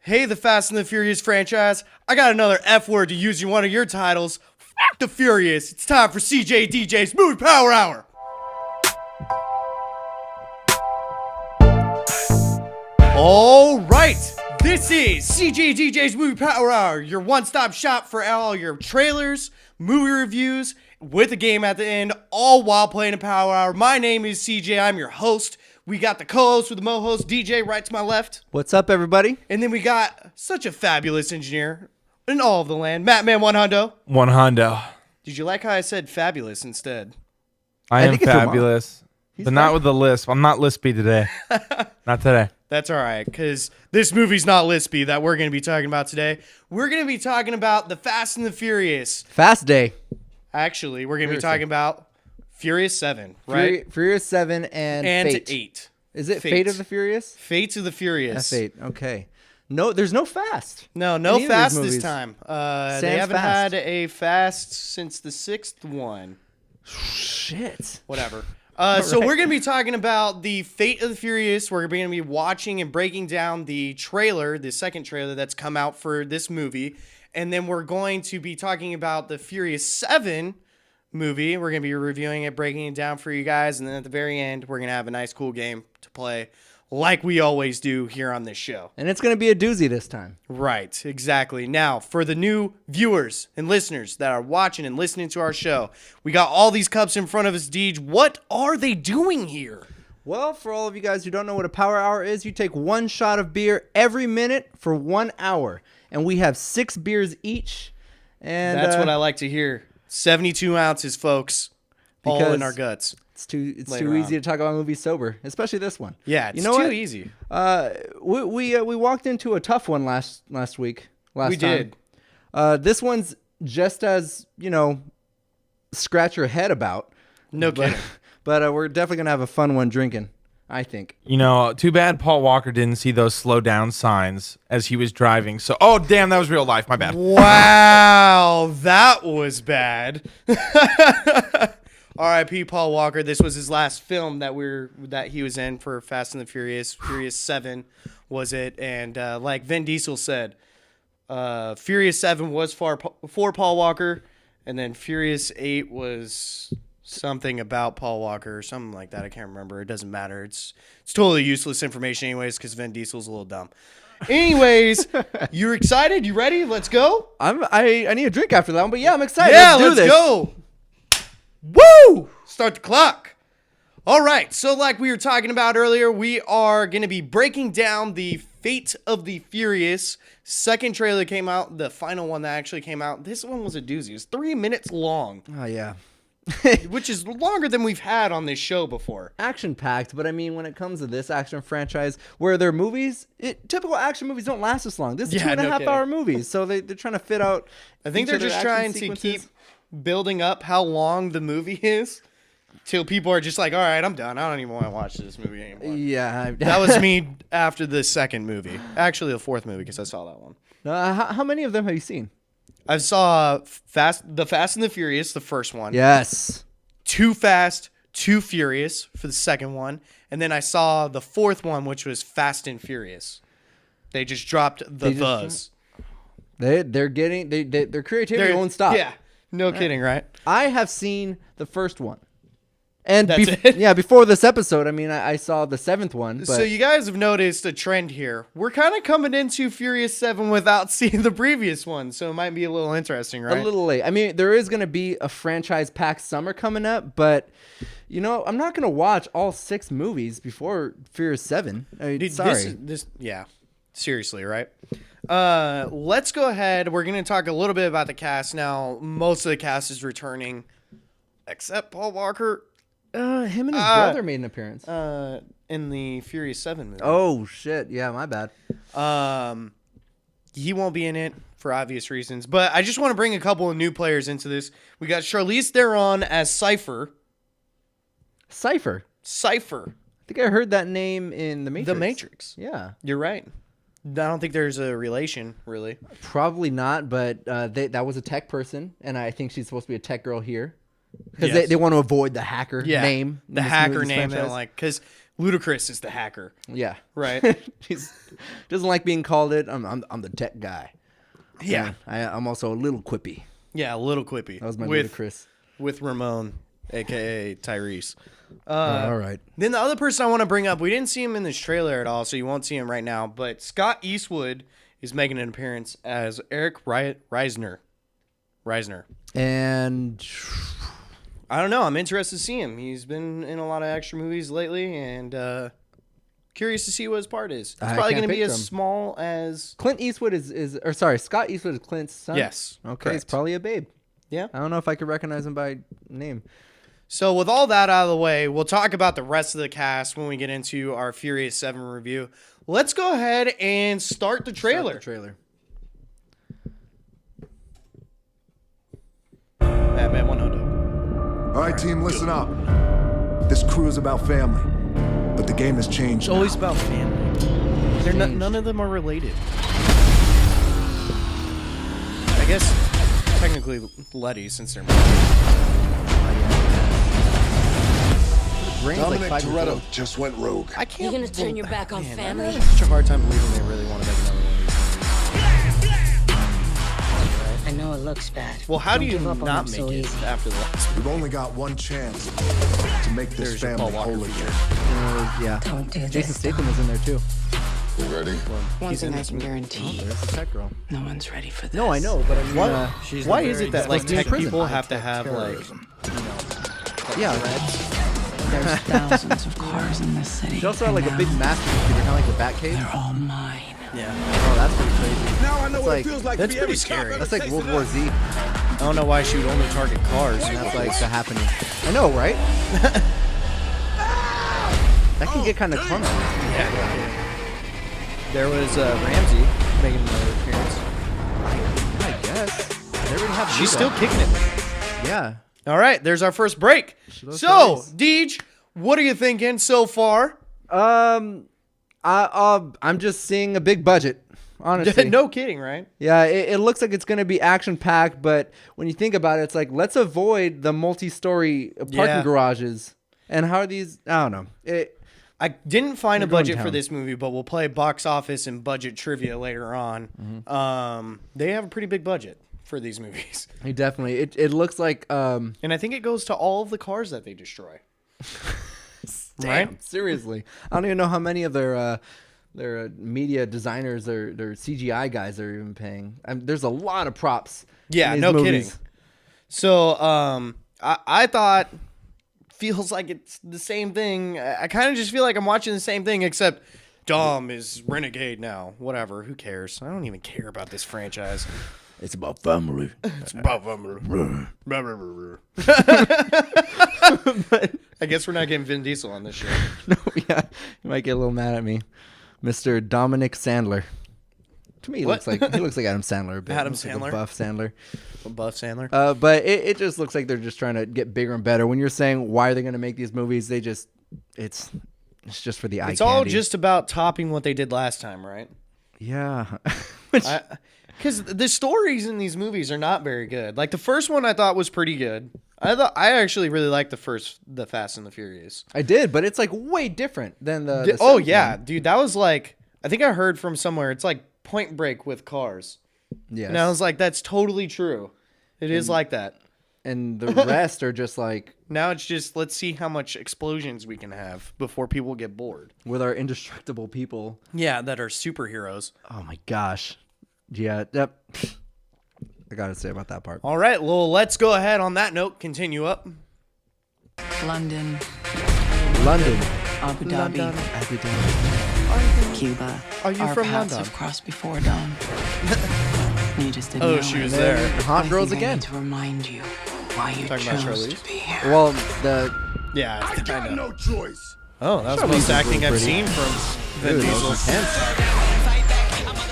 Hey, the Fast and the Furious franchise. I got another F word to use in one of your titles. F the Furious. It's time for CJDJ's Movie Power Hour. All right. This is CJDJ's Movie Power Hour, your one-stop shop for all your trailers, movie reviews, with a game at the end, all while playing a Power Hour. My name is CJ. I'm your host. We got the co-host with the mo-host, DJ, right to my left. What's up, everybody? And then we got such a fabulous engineer in all of the land, Mattman One Hundo. One Hundo. Did you like how I said fabulous instead? I am think it's fabulous, but not with the lisp. I'm not lispy today. Not today. That's all right, because this movie's not lispy that we're going to be talking about today. We're going to be talking about the Fast and the Furious. Fast Day. Actually, we're going to be talking about Furious 7, right? Furious 7 and Fate. 8. Is it Fate of the Furious? Fate of the Furious. Fate, okay. No, there's no Fast. No Fast this time. They haven't had a Fast since the 6th one. Shit. Whatever. So we're going to be talking about the Fate of the Furious. We're going to be watching and breaking down the trailer, the second trailer that's come out for this movie. And then we're going to be talking about the Furious 7 movie. We're going to be reviewing it, breaking it down for you guys. And then at the very end, we're going to have a nice, cool game to play like we always do here on this show. And it's going to be a doozy this time. Right, exactly. Now, for the new viewers and listeners that are watching and listening to our show, we got all these cups in front of us, Deej. What are they doing here? Well, for all of you guys who don't know what a power hour is, you take one shot of beer every minute for 1 hour. And we have 6 beers each. And that's what I like to hear. 72 ounces, folks. All in our guts. It's too easy to talk about movies sober, especially this one. Yeah, it's too easy. We walked into a tough one last week. We did. This one's just as, scratch your head about. No kidding. But we're definitely going to have a fun one drinking, I think. Too bad Paul Walker didn't see those slow down signs as he was driving. So, oh, damn, that was real life. My bad. Wow, that was bad. R.I.P. Paul Walker. This was his last film that he was in for Fast and the Furious. Furious 7 was it. And like Vin Diesel said, Furious 7 was for Paul Walker. And then Furious 8 was something about Paul Walker or something like that. I can't remember. It doesn't matter. It's totally useless information anyways because Vin Diesel's a little dumb. Anyways, you're excited? You ready? Let's go. I need a drink after that one, but yeah, I'm excited. Yeah, let's do this. Go. Woo! Start the clock. All right. So like we were talking about earlier, we are going to be breaking down the Fate of the Furious. Second trailer came out. The final one that actually came out. This one was a doozy. It was 3 minutes long. Oh, yeah. Which is longer than we've had on this show before. Action-packed, but I mean, when it comes to this action franchise, where their movies, typical action movies don't last this long. This is 2.5-hour movies, so they're trying to fit out. I think they're just trying to keep building up how long the movie is till people are just like, all right, I'm done. I don't even want to watch this movie anymore. Yeah. That was me after the second movie. Actually, the fourth movie because I saw that one. How many of them have you seen? I saw the Fast and the Furious, the first one. Yes. Too Fast, Too Furious for the second one. And then I saw the fourth one, which was Fast and Furious. They just dropped the thes. They're getting their creativity won't stop. Yeah. No kidding, right? I have seen the first one. And That's it? Yeah, before this episode, I mean, I saw the 7th one. But so you guys have noticed a trend here. We're kind of coming into Furious 7 without seeing the previous one, so it might be a little interesting, right? A little late. I mean, there is going to be a franchise-packed summer coming up, but, I'm not going to watch all 6 movies before Furious 7. I mean, Dude, sorry. Yeah. Seriously, right? Let's go ahead. We're going to talk a little bit about the cast now. Most of the cast is returning, except Paul Walker. Him and his brother made an appearance. In the Furious 7 movie. Oh, shit. Yeah, my bad. He won't be in it for obvious reasons. But I just want to bring a couple of new players into this. We got Charlize Theron as Cypher. Cypher? Cypher. I think I heard that name in The Matrix. The Matrix. Yeah. You're right. I don't think there's a relation, really. Probably not, but that was a tech person, and I think she's supposed to be a tech girl here. Because they want to avoid the hacker name. The hacker name. Like, because Ludacris is the hacker, Yeah. right? He's doesn't like being called it. I'm the tech guy. Yeah. I'm also a little quippy. Yeah, a little quippy. That was my with Ludacris. with Ramon, aka Tyrese. All right. Then the other person I want to bring up, we didn't see him in this trailer at all, so you won't see him right now. But Scott Eastwood is making an appearance as Eric Reisner. And I don't know. I'm interested to see him. He's been in a lot of extra movies lately, and curious to see what his part is. It's I probably can't going to be picture as him. small as. Clint Eastwood Scott Eastwood is Clint's son. Yes, Okay, it's correct. probably a babe. Yeah. I don't know if I could recognize him by name. So with all that out of the way, we'll talk about the rest of the cast when we get into our Furious 7 review. Let's go ahead and start the trailer. Batman 100. All right, team, listen up. This crew is about family, but the game has changed. It's always about family. None of them are related. I guess technically Letty, since they're Dominic Toretto just went rogue. I can't. You're gonna turn your back on I'm family? having such a hard time believing they really want to make another one of these movies. I know it looks bad. Well, how Don't do you give up on not them make so it easy. after the last one? We've only got one chance to make this There's your family Paul Walker whole feature. again. Yeah. Don't do Jason this. Statham is in there too. You ready? One He's in thing I this can movie. guarantee, There's the tech girl. no one's ready for this. No, I know, but I mean, Why is it that like supposed to be in tech prison. people have to have like yeah. There's thousands of cars in this city. She also had like and a big now master computer, kind of like the Batcave. they're all mine. yeah? Oh, that's pretty crazy. Now I know That's what like- it feels like That's to be pretty every scary. cop That's ever like World chasing War us. Z, I don't know why she would only target cars. and that's like the happening. I know, right? That can get kind of clumsy. There was Ramsey making another appearance. I guess. They already have She's Luca. still kicking it. Yeah. All right, there's our first break. those So, guys. Deej, what are you thinking so far? I'm just seeing a big budget, honestly. No kidding, right? Yeah, it looks like it's going to be action-packed, but when you think about it, it's like, let's avoid the multi-story parking Yeah. garages. And how are these? I don't know. I didn't find a They're going budget for down. this movie, but we'll play box office and budget trivia later on. Mm-hmm. They have a pretty big budget for these movies, It definitely. It looks like. and I think it goes to all of the cars that they destroy. Damn, Right? seriously. I don't even know how many of their media designers, their CGI guys are even paying. There's a lot of props. Yeah, in these no movies. kidding. So, I thought feels like it's the same thing. I kind of just feel like I'm watching the same thing, except Dom is Renegade now. Whatever, who cares? I don't even care about this franchise. It's about family. It's about I guess we're not getting Vin Diesel on this show. No, yeah, you might get a little mad at me, Mr. Dominic Sandler. To me, he looks like Adam Sandler a bit. Adam Looks like a Sandler? buff Sandler. Buff Sandler. But it just looks like they're just trying to get bigger and better. When you're saying why are they going to make these movies, it's just for the eye It's all candy. just about topping what they did last time, right? Yeah. Because the stories in these movies are not very good. Like the first one, I thought was pretty good. I actually really liked the Fast and the Furious. I did, but it's like way different than the Oh seventh yeah, one. dude, that was like I think I heard from somewhere. It's like Point Break with cars. Yes. And I was like, that's totally true. It is like that. And the rest are just like Now it's just let's see how much explosions we can have before people get bored. with our indestructible people. Yeah, that are superheroes. Oh my gosh. Yeah. Yep. I gotta say about that part. All right, well, let's go ahead on that note. Continue up. London, London. Abu Dhabi, Abu Dhabi. Cuba. Are you Our from paths London? have crossed before dawn. You just didn't Oh, know she it. was And there. then But Hot I Girls think I again. need to remind you why you Talking about chose Charlize? to be here. Well, the Yeah, I Got know. no choice. Oh, that was the Charlize most is acting really I've pretty. seen from Vin dude, that Diesel. was intense.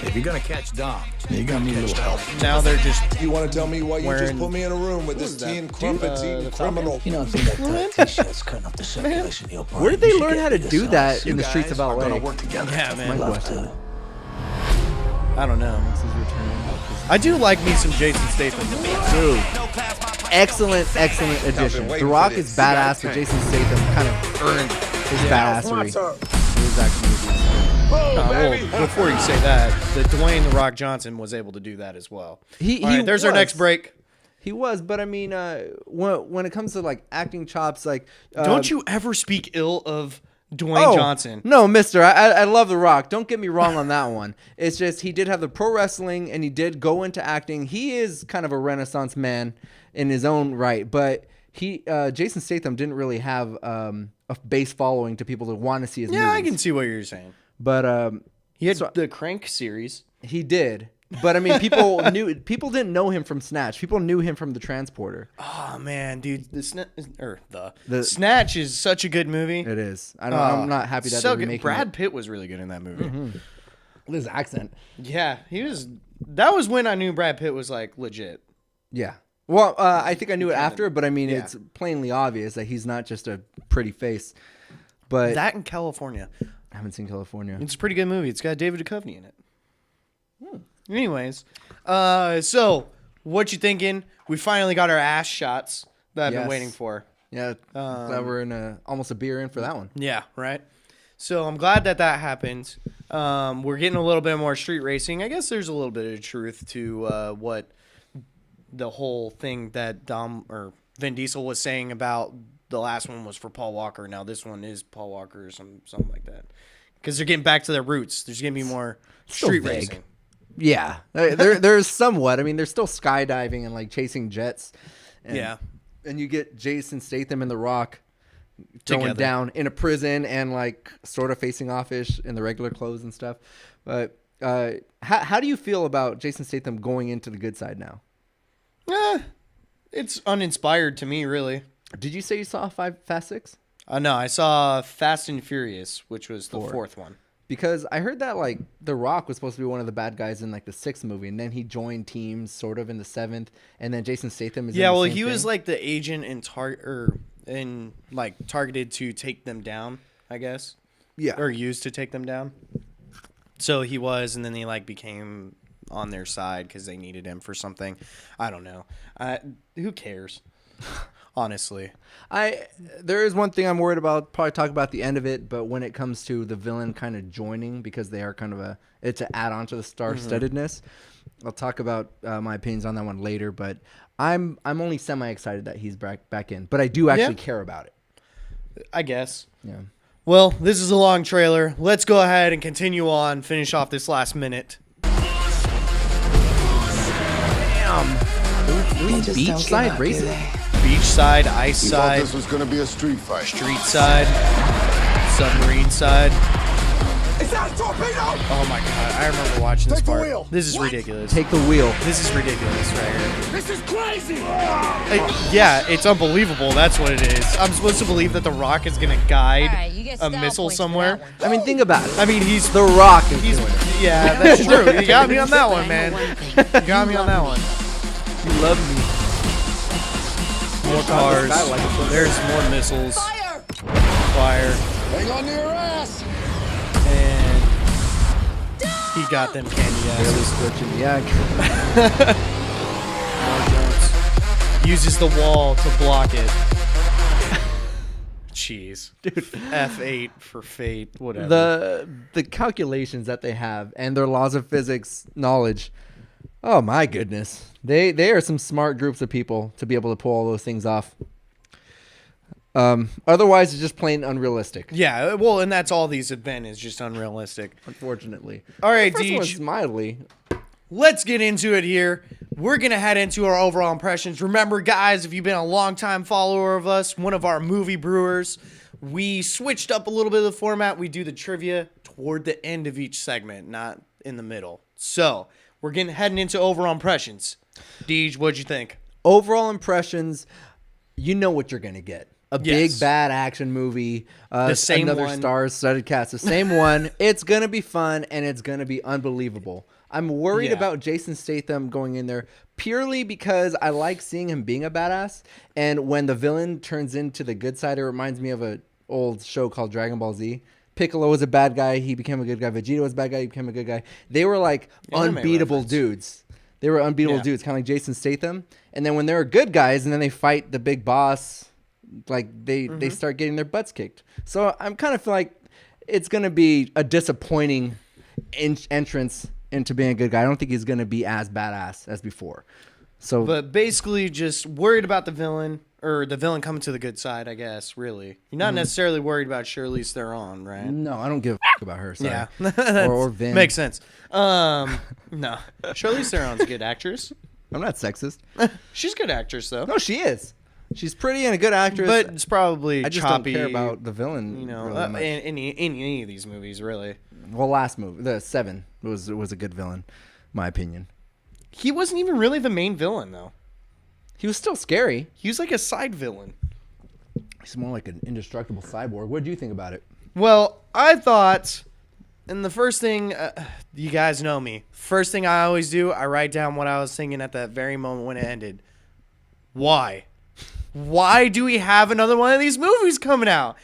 If you're gonna catch Dom, you're gonna need a little help. Now they're just You want to tell me why you Wearing- just put me in a room with this that? teen crumpets The eating Falcon? criminal? You know, if that t-shirt's cutting up the circulation of your brain. Where did they you should learn get how to this do on. that You in the streets of guys are LA? gonna work together. Yeah, man. My Love question. to. I don't know. I do like me some Jason Statham. Dude. Excellent addition. waiting The Rock for is this. You got badass, but tank. Jason Statham kind of earned His badassery. His action movies. Well, before you say that, the Dwayne The Rock Johnson was able to do that as well. All right, there's our next break. He was, but I mean, when it comes to like acting chops, like Don't you ever speak ill of Dwayne Johnson. No, mister. I love The Rock. Don't get me wrong on that one. It's just he did have the pro wrestling and he did go into acting. He is kind of a renaissance man in his own right. But Jason Statham didn't really have a base following to people that want to see his movies. Yeah, I can see what you're saying. But he had the Crank series. He did. But I mean, people didn't know him from Snatch. People knew him from The Transporter. Oh man, dude, the Snatch is such a good movie. It is. I'm not happy that they're making Brad it. Pitt was really good in that movie. Mm-hmm. His accent. Yeah, he was. That was when I knew Brad Pitt was like legit. Yeah. Well, I think I knew it after, but I mean, it's plainly obvious that he's not just a pretty face. But that in California. I haven't seen California. It's a pretty good movie. It's got David Duchovny in it. Anyways, so what you thinking? We finally got our ass shots that I've been waiting for. Yeah, glad we're in almost a beer in for that one. Yeah, right. So I'm glad that happened. We're getting a little bit more street racing. I guess there's a little bit of truth to what the whole thing that Vin Diesel was saying about the last one was for Paul Walker. Now this one is Paul Walker or something like that. Because they're getting back to their roots. There's going to be more street racing. Yeah, there's somewhat. I mean, they're still skydiving and like chasing jets. And, and you get Jason Statham and The Rock going down in a prison and like sort of facing off-ish in the regular clothes and stuff. But how do you feel about Jason Statham going into the good side now? It's uninspired to me, really. Did you say you saw Fast 6? No, I saw Fast and Furious, which was the fourth one. Because I heard that like The Rock was supposed to be one of the bad guys in like the 6th movie, and then he joined teams sort of in the 7th, and then Jason Statham is in the same thing. Was like the agent and targeted to take them down, I guess. Yeah. Or used to take them down. So he was, and then he like became on their side because they needed him for something. I don't know. Who cares? Honestly, there is one thing I'm worried about. Probably talk about the end of it, but when it comes to the villain kind of joining, because they are kind of it's an add on to the star-studdedness. I'll talk about my opinions on that one later, but I'm only semi excited that he's back in, but I do actually care about it. I guess. Yeah. Well, this is a long trailer. Let's go ahead and continue on. Finish off this last minute. Damn. Beachside racing. Beachside, ice He side. thought this was gonna be a street fight. Street side, submarine side. It's not a torpedo! Oh my god, I remember watching this Take the part. wheel. This is ridiculous. Take the wheel. This is ridiculous right here. This is crazy! Yeah, it's unbelievable. That's what it is. I'm supposed to believe that The Rock is gonna guide a missile somewhere. I mean, think about it. I mean, he's The Rock is doing it. Yeah, that's true. You got me on that one, man. You got me on that one. You love me. More cars. There's more missiles. Fire. Hang on to your ass! And he got them candy asses. More jumps. Uses the wall to block it. Jeez. Dude. F8 for fate. Whatever. The calculations that they have and their laws of physics knowledge. Oh my goodness. They are some smart groups of people to be able to pull all those things off. Otherwise, it's just plain unrealistic. Yeah, well, and that's all these have been, is just unrealistic. Unfortunately. All right, the first Deej. one's mildly. Let's get into it here. We're going to head into our overall impressions. Remember, guys, if you've been a long-time follower of us, one of our movie brewers, we switched up a little bit of the format. We do the trivia toward the end of each segment, not in the middle. So, we're heading into overall impressions. Deej, what'd you think? Overall impressions, you know what you're going to get. A big, bad action movie. The same another one. star-studded cast. The same one. It's going to be fun, and it's going to be unbelievable. I'm worried about Jason Statham going in there purely because I like seeing him being a badass. And when the villain turns into the good side, it reminds me of an old show called Dragon Ball Z. Piccolo was a bad guy. He became a good guy. Vegeta was a bad guy. He became a good guy. They were like unbeatable dudes. They were unbeatable dudes, kind of like Jason Statham. And then when they were good guys and then they fight the big boss, Like they start getting their butts kicked. So I'm kind of feel like it's gonna be a disappointing entrance into being a good guy. I don't think he's gonna be as badass as before. So, but basically, just worried about the villain or the villain coming to the good side. I guess really, you're not necessarily worried about Charlize Theron, right? no, I don't give a about her. Sorry. Yeah, or Vin. makes sense. No, Charlize Theron's a good actress. I'm not sexist. She's a good actress though. No, she is. She's pretty and a good actress. But it's probably I just choppy, don't care about the villain. you know, really much. in any of these movies, really. Well, last movie, the 7 was a good villain, my opinion. He wasn't even really the main villain, though. He was still scary. He was like a side villain. He's more like an indestructible cyborg. What do you think about it? Well, I thought, and the first thing, you guys know me. First thing I always do, I write down what I was thinking at that very moment when it ended. Why? Why do we have another one of these movies coming out?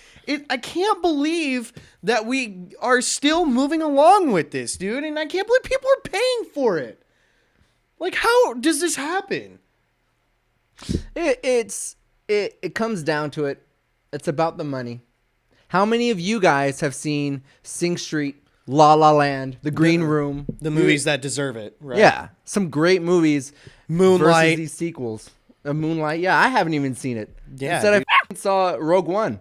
I can't believe that we are still moving along with this, dude. And I can't believe people are paying for it. Like, how does this happen? It comes down to it. It's about the money. How many of you guys have seen Sing Street, La La Land, The Green Room? The movies that deserve it, right? Yeah, some great movies. Moonlight. Versus these sequels. Moonlight, yeah, I haven't even seen it. Yeah, Instead, dude. I f***ing saw Rogue One.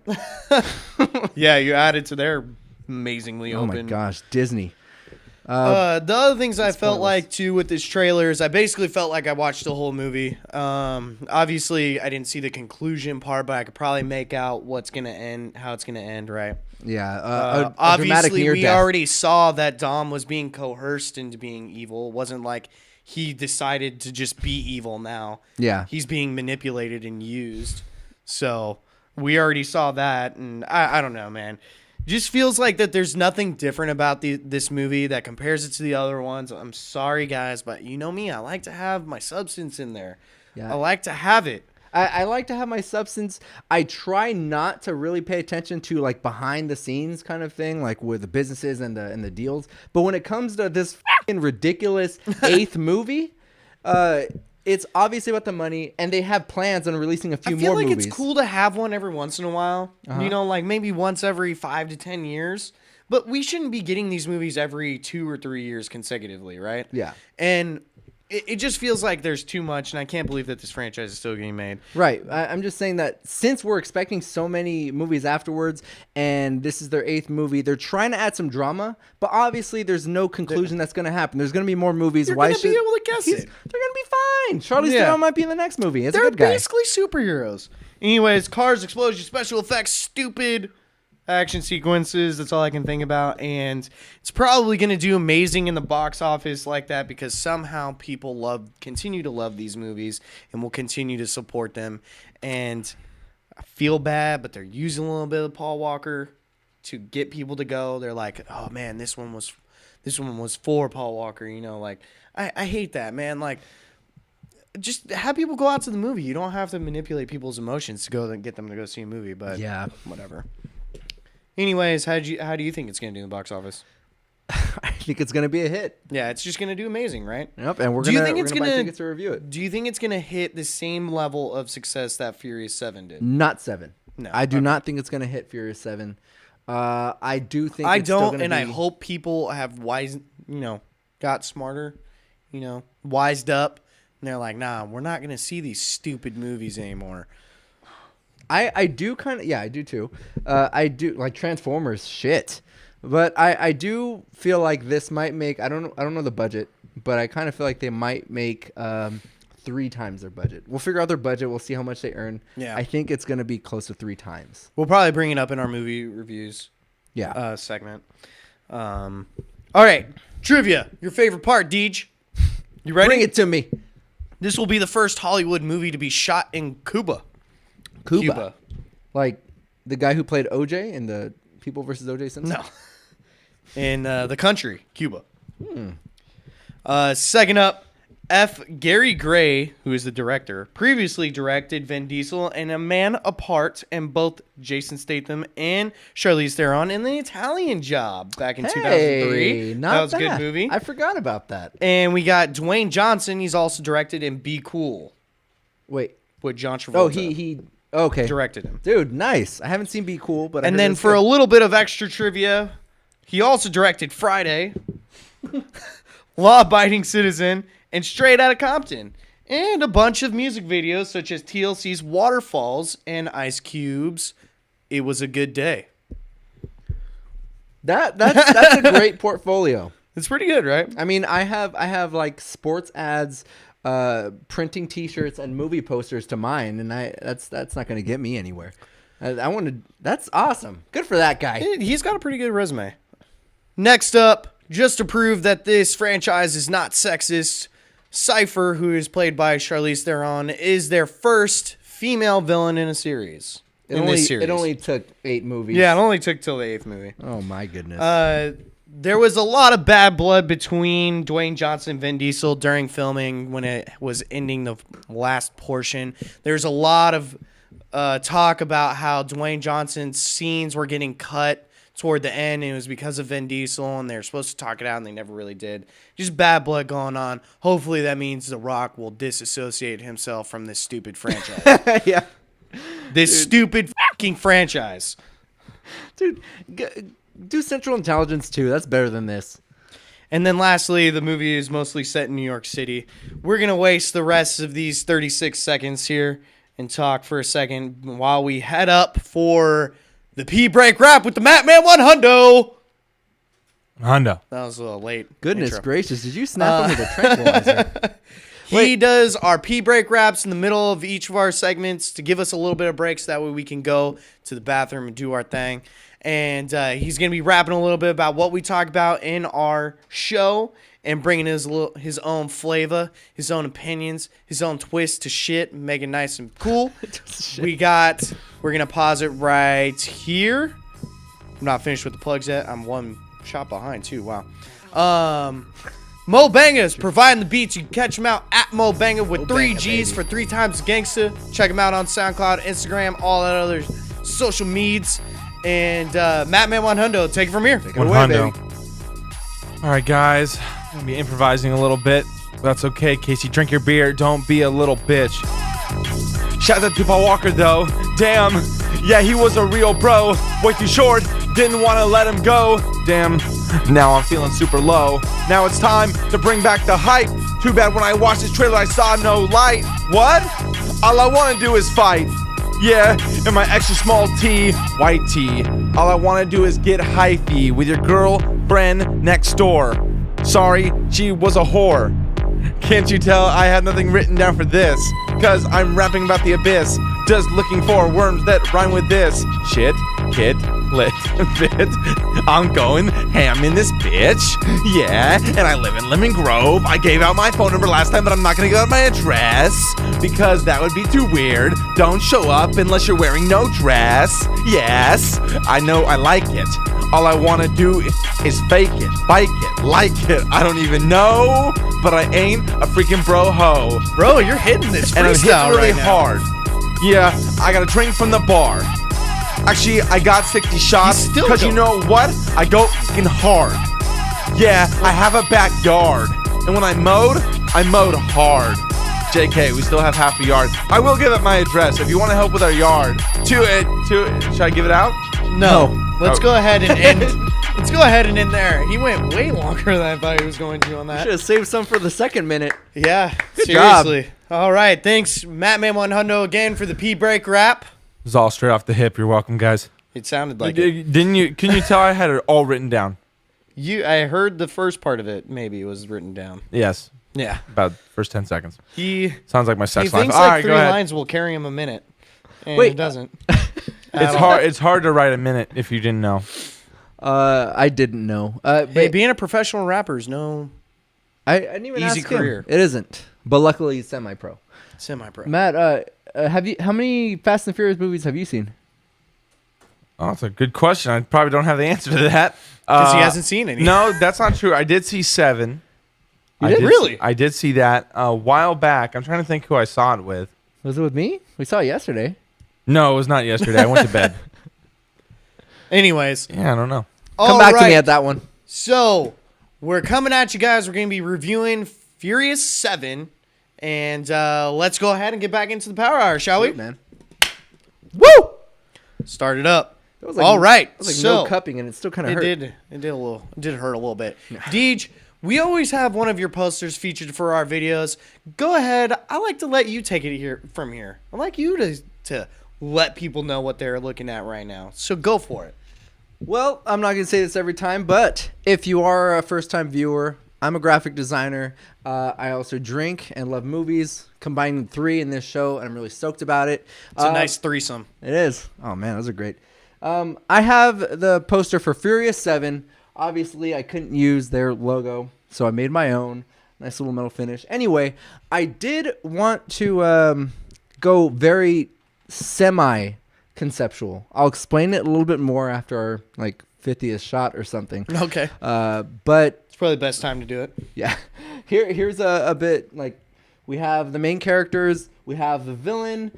Yeah, you added to their amazingly Oh open. my gosh, Disney. The other things I felt pointless. like too with this trailer is I basically felt like I watched the whole movie. Obviously I didn't see the conclusion part, but I could probably make out what's gonna end, how it's gonna end, right? Yeah, a dramatic Obviously near we death. already saw that Dom was being coerced into being evil. It wasn't like he decided to just be evil now. Yeah. He's being manipulated and used. So we already saw that, and I don't know, man. Just feels like that there's nothing different about this movie that compares it to the other ones. I'm sorry, guys, but you know me. I like to have my substance in there. Yeah. I like to have it. I like to have my substance. I try not to really pay attention to like behind the scenes kind of thing, like with the businesses and the deals. But when it comes to this fucking ridiculous 8th movie, it's obviously about the money, and they have plans on releasing a few I feel more like movies. it's cool to have one every once in a while. You know, like maybe once every 5 to 10 years. But we shouldn't be getting these movies every 2 or 3 years consecutively, right? Yeah. And it just feels like there's too much, and I can't believe that this franchise is still getting made. Right. I'm just saying that since we're expecting so many movies afterwards, and this is their 8th movie, they're trying to add some drama, but obviously there's no conclusion that's going to happen. There's going to be more movies. You're Why gonna be should able to guess it. They're going to be fine. Charlize Yeah. Theron might be in the next movie. It's a They're good guy. basically superheroes. Anyways, cars, explosions, special effects, stupid action sequences. That's all I can think about. And it's probably going to do amazing in the box office like that because somehow people continue to love these movies and will continue to support them. And I feel bad, but they're using a little bit of Paul Walker to get people to go. They're like, oh man, this one was for Paul Walker. You know, like I hate that, man. Like, just have people go out to the movie. You don't have to manipulate people's emotions to go and get them to go see a movie. But Yeah. whatever. Anyways, how do you think it's gonna do in the box office? I think it's going to be a hit. Yeah, it's just gonna do amazing, right? Yep, and we're Do you going think to it's buy gonna- tickets to review it. Do you think it's gonna hit the same level of success that Furious 7 did? Not 7. No. I do not think it's going to hit Furious 7. I do think I it's still don't, gonna and I be- hope people have got smarter, wised up, and they're like, nah, we're not gonna see these stupid movies anymore. I do kind of, yeah, I do too. I do like Transformers shit, but I do feel like this might make, I don't know the budget, but I kind of feel like they might make 3 times their budget. We'll figure out their budget. We'll see how much they earn. Yeah. I think it's going to be close to 3 times. We'll probably bring it up in our movie reviews Yeah. segment. All right, trivia. Your favorite part, Deej. You ready? Bring it to me. This will be the first Hollywood movie to be shot in Cuba. Cuba. Like the guy who played OJ in the People versus OJ Simpson? No. In the country, Cuba. Second up, Gary Gray, who is the director, previously directed Vin Diesel and A Man Apart, and both Jason Statham and Charlize Theron in The Italian Job back in 2003. Not That was a bad. good movie. I forgot about that. And we got Dwayne Johnson. He's also directed in Be Cool Wait. with John Travolta. Oh, he Okay. directed him. Dude, nice. I haven't seen Be Cool, but I And heard then it's for good. a little bit of extra trivia, he also directed Friday, Law Abiding Citizen, and Straight Outta Compton, and a bunch of music videos such as TLC's Waterfalls and Ice Cube's It Was a Good Day. That's a great portfolio. It's pretty good, right? I mean, I have like sports ads, printing T-shirts and movie posters to mine, and that's not going to get me anywhere. I want to. That's awesome. Good for that guy. He's got a pretty good resume. Next up, just to prove that this franchise is not sexist, Cypher, who is played by Charlize Theron, is their first female villain in a series. It only took 8 movies. Yeah, it only took till the 8th movie. Oh my goodness. There was a lot of bad blood between Dwayne Johnson and Vin Diesel during filming when it was ending the last portion. There's a lot of talk about how Dwayne Johnson's scenes were getting cut toward the end, and it was because of Vin Diesel, and they were supposed to talk it out, and they never really did. Just bad blood going on. Hopefully that means The Rock will disassociate himself from this stupid franchise. Yeah. This stupid fucking franchise. Dude, do Central Intelligence too. That's better than this. And then lastly, the movie is mostly set in New York City. We're going to waste the rest of these 36 seconds here and talk for a second while we head up for the P-Break Rap with the Matman 100. Honda. That was a little late. Goodness intro. gracious, did you snap him with a tranquilizer? He does our P-Break Raps in the middle of each of our segments to give us a little bit of breaks. That way we can go to the bathroom and do our thing. And he's going to be rapping a little bit about what we talk about in our show and bringing his own flavor, his own opinions, his own twist to shit, and make it nice and cool. We're going to pause it right here. I'm not finished with the plugs yet. I'm one shot behind too. Wow. Mo Banga's providing the beats. You can catch him out at Mo Banga with 3 G's for 3 times gangsta. Check him out on SoundCloud, Instagram, all that other social medias. And Matman 100, take it from here. Take it away, baby. All right, guys. I'm going to be improvising a little bit. That's okay. Casey, drink your beer. Don't be a little bitch. Shout out to Paul Walker, though. Damn. Yeah, he was a real bro. Way too short. Didn't want to let him go. Damn. Now I'm feeling super low. Now it's time to bring back the hype. Too bad when I watched this trailer, I saw no light. What? All I want to do is fight. Yeah, in my extra small tee, white tee. All I want to do is get hyphy with your girlfriend next door. Sorry, she was a whore. Can't you tell I had nothing written down for this? Cause I'm rapping about the abyss, just looking for worms that rhyme with this. Shit, kid, lit, bit. I'm going ham in this bitch. Yeah, and I live in Lemon Grove. I gave out my phone number last time, but I'm not gonna give out my address because that would be too weird. Don't show up unless you're wearing no dress. Yes, I know I like it. All I wanna do is fake it, bike it, like it. I don't even know, but I ain't a freaking bro ho. Bro, you're hitting this And I'm hitting freestyle really right now. hard. Yeah, I got a drink from the bar. Actually, I got 60 shots still because you know what? I go fucking hard. Yeah, I have a backyard. And when I mowed hard. JK, we still have half a yard. I will give up my address if you want to help with our yard. Should I give it out? No. Let's Oh. go ahead and end. Let's go ahead and end there. He went way longer than I thought he was going to on that. Should have saved some for the second minute. Yeah, Good job. seriously. All right, thanks, Matman 100 again for the P-Break Rap. It was all straight off the hip. You're welcome, guys. It sounded like it. Didn't you? Can you tell I had it all written down? I heard the first part of it. Maybe it was written down. Yes. Yeah. About first 10 seconds. He Sounds like my sex life. thinks All like right, 3 go ahead. lines will carry him a minute. And Wait. it doesn't. It's hard. It's hard to write a minute if you didn't know. I didn't know. Hey, being a professional rapper is no I didn't even easy ask him. career. It isn't, but luckily he's semi-pro. semi-pro. Matt, how many Fast and Furious movies have you seen? Oh, that's a good question. I probably don't have the answer to that. Because he hasn't seen any. No, that's not true. I did see 7. You did? Really? I did see that a while back. I'm trying to think who I saw it with. Was it with me? We saw it yesterday. No, it was not yesterday. I went to bed. Anyways. Yeah, I don't know. Come back to me at that one. So, we're coming at you guys. We're going to be reviewing Furious 7. And let's go ahead and get back into the Power Hour, shall we? Man. Woo! Start it up. That was like, All right. That was like so no cupping, and it still kind of hurt. It did hurt a little bit. Deej, we always have one of your posters featured for our videos. Go ahead. I like to let you take it from here. I like you to let people know what they're looking at right now. So go for it. Well, I'm not going to say this every time, but if you are a first-time viewer, I'm a graphic designer. I also drink and love movies, combining 3 in this show, and I'm really stoked about it. It's a nice threesome. It is. Oh, man, those are great. I have the poster for Furious 7. Obviously, I couldn't use their logo, so I made my own. Nice little metal finish. Anyway, I did want to go very semi-conceptual. I'll explain it a little bit more after our 50th shot or something. Okay. But it's probably the best time to do it. Yeah. Here's a bit we have the main characters, we have the villain.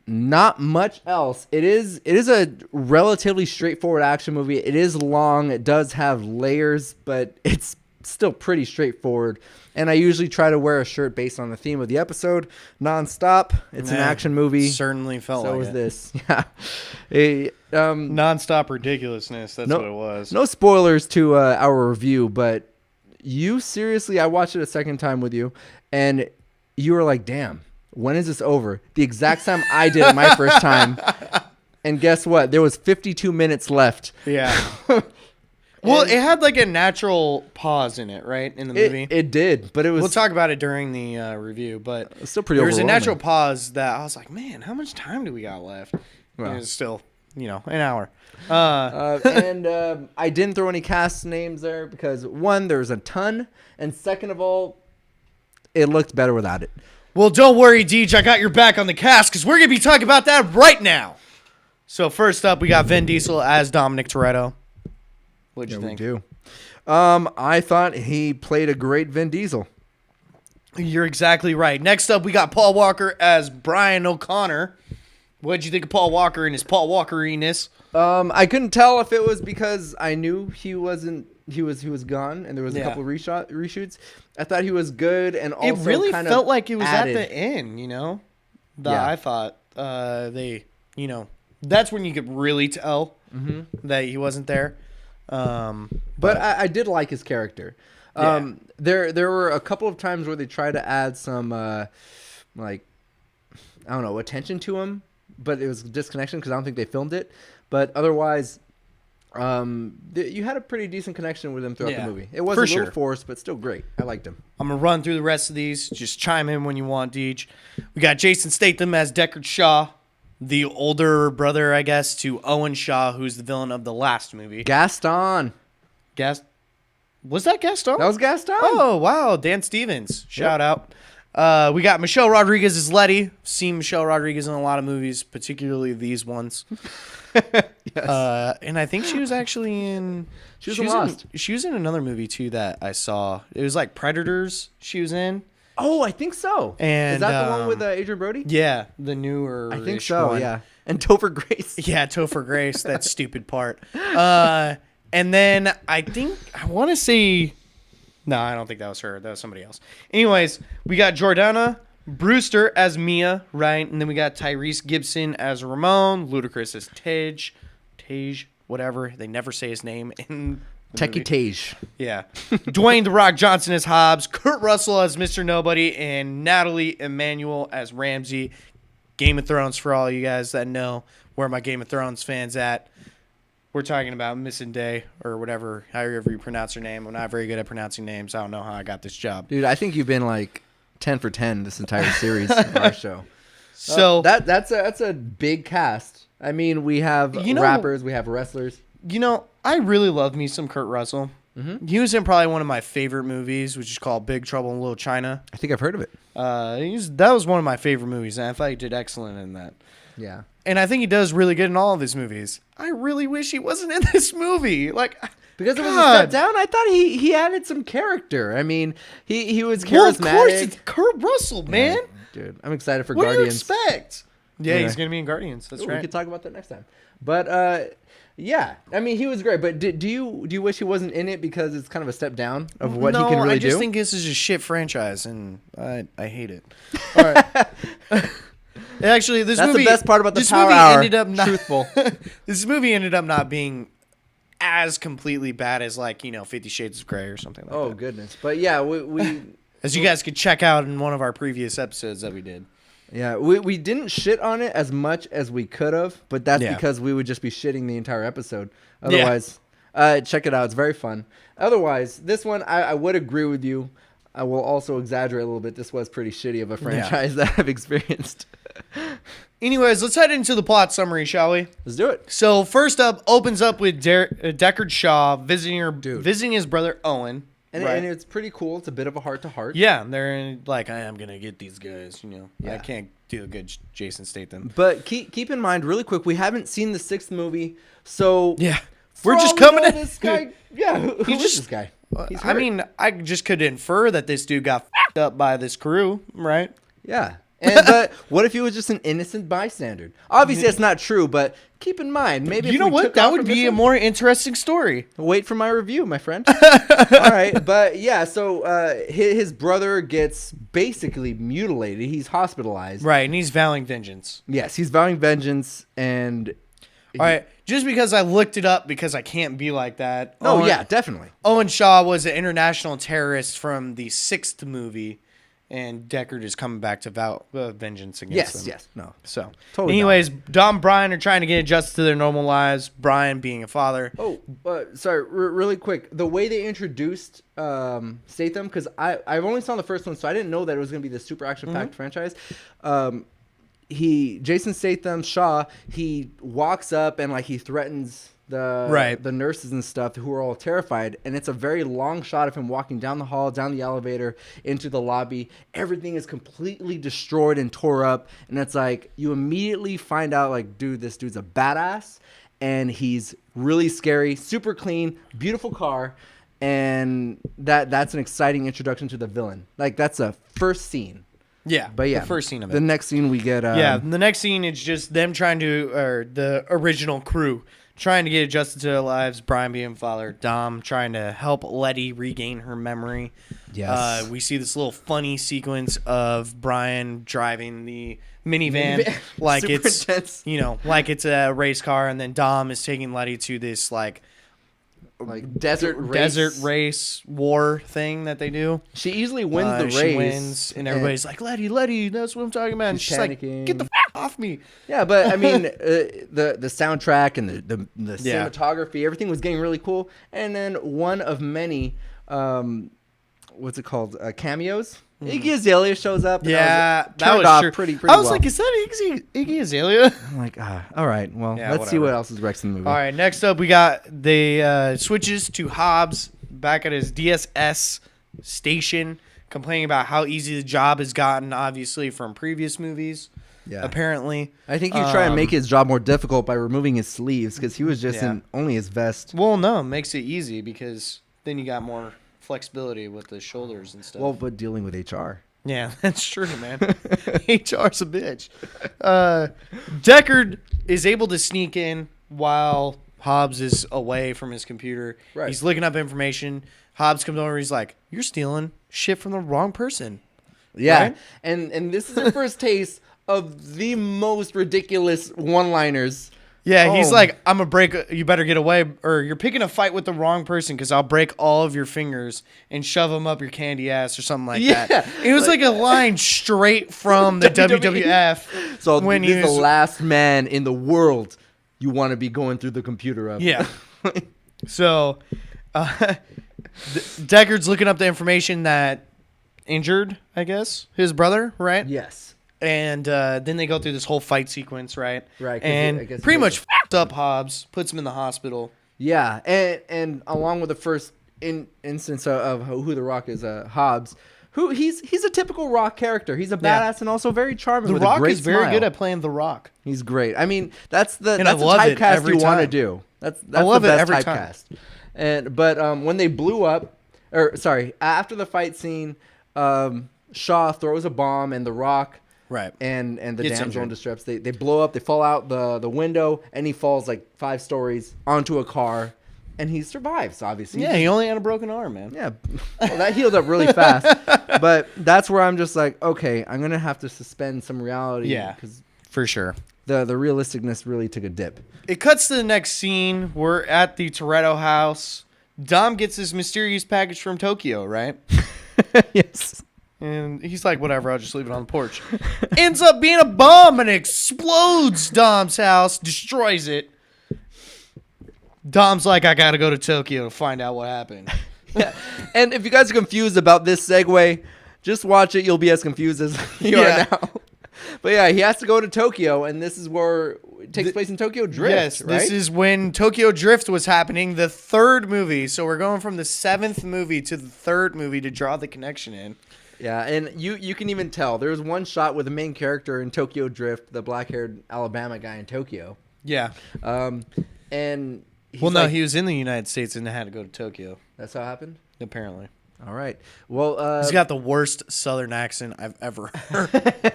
Not much else. It is a relatively straightforward action movie. It is long. It does have layers, but it's still pretty straightforward. And I usually try to wear a shirt based on the theme of the episode, nonstop. It's an action movie. Certainly felt so like was it. this. Yeah. Nonstop ridiculousness. That's what it was. No spoilers to our review, but I watched it a second time with you, and you were like, damn. When is this over? The exact time I did it my first time. And guess what? There was 52 minutes left. Yeah. Well, it had a natural pause in it, right? In the movie. It did, but it was... We'll talk about it during the review, but it's still pretty there was a overwhelming. natural pause that I was like, man, how much time do we got left? Well. And it's still, an hour. And I didn't throw any cast names there because, one, there's a ton, and second of all, it looked better without it. Well, don't worry, Deej. I got your back on the cast because we're going to be talking about that right now. So first up, we got Vin Diesel as Dominic Toretto. What'd you think? We do. I thought he played a great Vin Diesel. You're exactly right. Next up, we got Paul Walker as Brian O'Connor. What'd you think of Paul Walker and his Paul Walker-iness? I couldn't tell if it was because I knew he was gone and there was a couple reshoots. I thought he was good and also it really kind felt of like it was added. at the end, I thought that's when you could really tell that he wasn't there. But I did like his character. There were a couple of times where they tried to add some attention to him, but it was a disconnection because I don't think they filmed it. But otherwise, you had a pretty decent connection with him throughout the movie. It was a little forced, but still great. I liked him. I'm going to run through the rest of these. Just chime in when you want, Deej. We got Jason Statham as Deckard Shaw, the older brother, I guess, to Owen Shaw, who's the villain of the last movie. Gaston. Was that Gaston? That was Gaston. Oh, wow. Dan Stevens. Shout out. We got Michelle Rodriguez as Letty. Seen Michelle Rodriguez in a lot of movies, particularly these ones. Yes. And I think she was actually in... She was in another movie, too, that I saw. It was like Predators she was in. Oh, I think so. And, is that the one with Adrian Brody? Yeah, the newer I think so, one. yeah. And Topher Grace. Yeah, Topher Grace, that stupid part. And then I want to say... No, I don't think that was her. That was somebody else. Anyways, we got Jordana Brewster as Mia, right? And then we got Tyrese Gibson as Ramon, Ludacris as Tej, whatever. They never say his name in the movie. Tej. Yeah. Dwayne "The Rock" Johnson as Hobbs, Kurt Russell as Mr. Nobody, and Natalie Emmanuel as Ramsey. Game of Thrones for all you guys that know where my Game of Thrones fans at. We're talking about Missandei or whatever, however you pronounce her name. I'm not very good at pronouncing names. I don't know how I got this job. Dude, I think you've been 10 for 10 this entire series of our show. So that's a big cast. I mean, we have rappers, we have wrestlers. I really love me some Kurt Russell. Mm-hmm. He was in probably one of my favorite movies, which is called Big Trouble in Little China. I think I've heard of it. That was one of my favorite movies, and I thought he did excellent in that. Yeah. And I think he does really good in all of his movies. I really wish he wasn't in this movie. Because it was a step down, I thought he added some character. I mean, he was charismatic. Well, of course, it's Kurt Russell, man. Yeah, dude, I'm excited for what Guardians. What do you expect? Yeah, he's going to be in Guardians. That's right. We could talk about that next time. But, yeah, I mean, he was great. But do you wish he wasn't in it because it's kind of a step down of what he can really do? I just think this is a shit franchise, and I hate it. All right. Actually, this That's movie, the best part about the this Power movie Hour. ended up not, Truthful. This movie ended up not being as completely bad as 50 Shades of Grey or something like Oh that. goodness, but yeah, we As you guys could check out in one of our previous episodes that we did. yeah we didn't shit on it as much as we could have, but that's Yeah. because we would just be shitting the entire episode. Otherwise, check it out; it's very fun. Otherwise, this one I would agree with you. I will also exaggerate a little bit. This was pretty shitty of a franchise that I've experienced. Anyways, let's head into the plot summary, shall we? Let's do it. So first up, opens up with Deckard Shaw visiting his brother Owen. And, right? and it's pretty cool. It's a bit of a heart-to-heart. Yeah, they're like, I am gonna get these guys. Yeah. I can't do a good Jason Statham. But keep in mind, really quick, we haven't seen the 6th movie, so Yeah, for we're just all we coming know, in. This guy, yeah, who is this guy? He's I hurt. mean, I just could infer that this dude got f***ed up by this crew, right? Yeah. But what if he was just an innocent bystander? Obviously, that's not true, but keep in mind, maybe You if know we what? took That off would from be this a one- more interesting story. Wait for my review, my friend. All right, but yeah, so his brother gets basically mutilated. He's hospitalized. Right, and he's vowing vengeance. Yes, he's vowing vengeance, and All right, just because I looked it up because I can't be like that. oh yeah, definitely. Owen Shaw was an international terrorist from the 6th movie, and Deckard is coming back to vow vengeance against them. Yes, no. So, Totally anyways, Dom and Brian are trying to get adjusted to their normal lives. Brian being a father. Oh, sorry, really quick. The way they introduced Statham, because I've only saw the first one, so I didn't know that it was going to be this super action-packed franchise. Jason Statham, Shaw, he walks up and he threatens the nurses and stuff who are all terrified, and it's a very long shot of him walking down the hall, down the elevator, into the lobby. Everything is completely destroyed and tore up, and it's like you immediately find out dude, this dude's a badass, and he's really scary, super clean, beautiful car, and that's an exciting introduction to the villain. That's a first scene. Yeah, But yeah, the first scene of it. The next scene we get. The next scene is just them trying to, or the original crew trying to get adjusted to their lives. Brian being father, Dom trying to help Letty regain her memory. Yes. We see this little funny sequence of Brian driving the minivan like Super it's intense. like it's a race car, and then Dom is taking Letty to this desert race war thing that they do. She easily wins the race. She wins, and everybody's like, Letty, that's what I'm talking about. And she's like, panicking. get the f*** off me. Yeah, but I mean, the soundtrack and the Yeah. cinematography, everything was getting really cool. And then one of many, what's it called, cameos. Iggy Azalea shows up. And Yeah, that that was was off true. pretty I was well. like, is that Iggy Azalea? I'm like, all right, well, Yeah, let's see whatever. what else is Rex in the movie. All right, next up we got the switches to Hobbs back at his DSS station, complaining about how easy the job has gotten, obviously from previous movies. Yeah. Apparently, I think he's trying to make his job more difficult by removing his sleeves because he was just Yeah. in only his vest. well, no, it makes it easy because then you got more flexibility with the shoulders and stuff. Well, but dealing with HR. Yeah, that's true, man. HR's a bitch. Deckard is able to sneak in while Hobbs is away from his computer. Right. He's looking up information. Hobbs comes over. He's like, "You're stealing shit from the wrong person." Yeah, Right? and this is the first taste of the most ridiculous one-liners. Yeah, he's Oh. like, "I'm gonna break. You better get away, or you're picking a fight with the wrong person because I'll break all of your fingers and shove them up your candy ass or something like Yeah, that." It was like a line straight from the WWF. So when this he is the was, last man in the world you want to be going through the computer of. yeah. So, Deckard's looking up the information that injured, I guess, his brother, right? Yes. And then they go through this whole fight sequence, right? Right, 'cause And I guess pretty he much goes- f***ed up Hobbs, puts him in the hospital. Yeah, and along with the first instance of who the Rock is, Hobbs, who he's a typical Rock character. He's a Yeah. badass and also very charming. The with Rock a great is very smile. good at playing The Rock. He's great. I mean, that's the And I that's love the it typecast every you want to time. do. That's love the it best every time. typecast. But when they blew up, or sorry, after the fight scene, Shaw throws a bomb and the Rock. Right. And the Gets damsel in injured. distress, they blow up, they fall out the window, and he falls 5 stories onto a car, and he survives, obviously. Yeah, he only had a broken arm, man. Yeah. Well, that healed up really fast. But that's where I'm just like, okay, I'm going to have to suspend some reality. Yeah. Because For sure. The realisticness really took a dip. It cuts to the next scene. We're at the Toretto house. Dom gets this mysterious package from Tokyo, right? Yes. And he's like, whatever, I'll just leave it on the porch. Ends up being a bomb and explodes Dom's house, destroys it. Dom's like, I gotta go to Tokyo to find out what happened. Yeah. And if you guys are confused about this segue, just watch it. You'll be as confused as you are now. But yeah, he has to go to Tokyo, and this is where it takes place in Tokyo Drift. Yes, right? this is when Tokyo Drift was happening, the third movie. So we're going from the 7th movie to the 3rd movie to draw the connection in. Yeah, and you can even tell. There's one shot with the main character in Tokyo Drift, the black-haired Alabama guy in Tokyo. Yeah. And he's no, he was in the United States and had to go to Tokyo. That's how it happened? Apparently. All right. Well, he's got the worst Southern accent I've ever heard.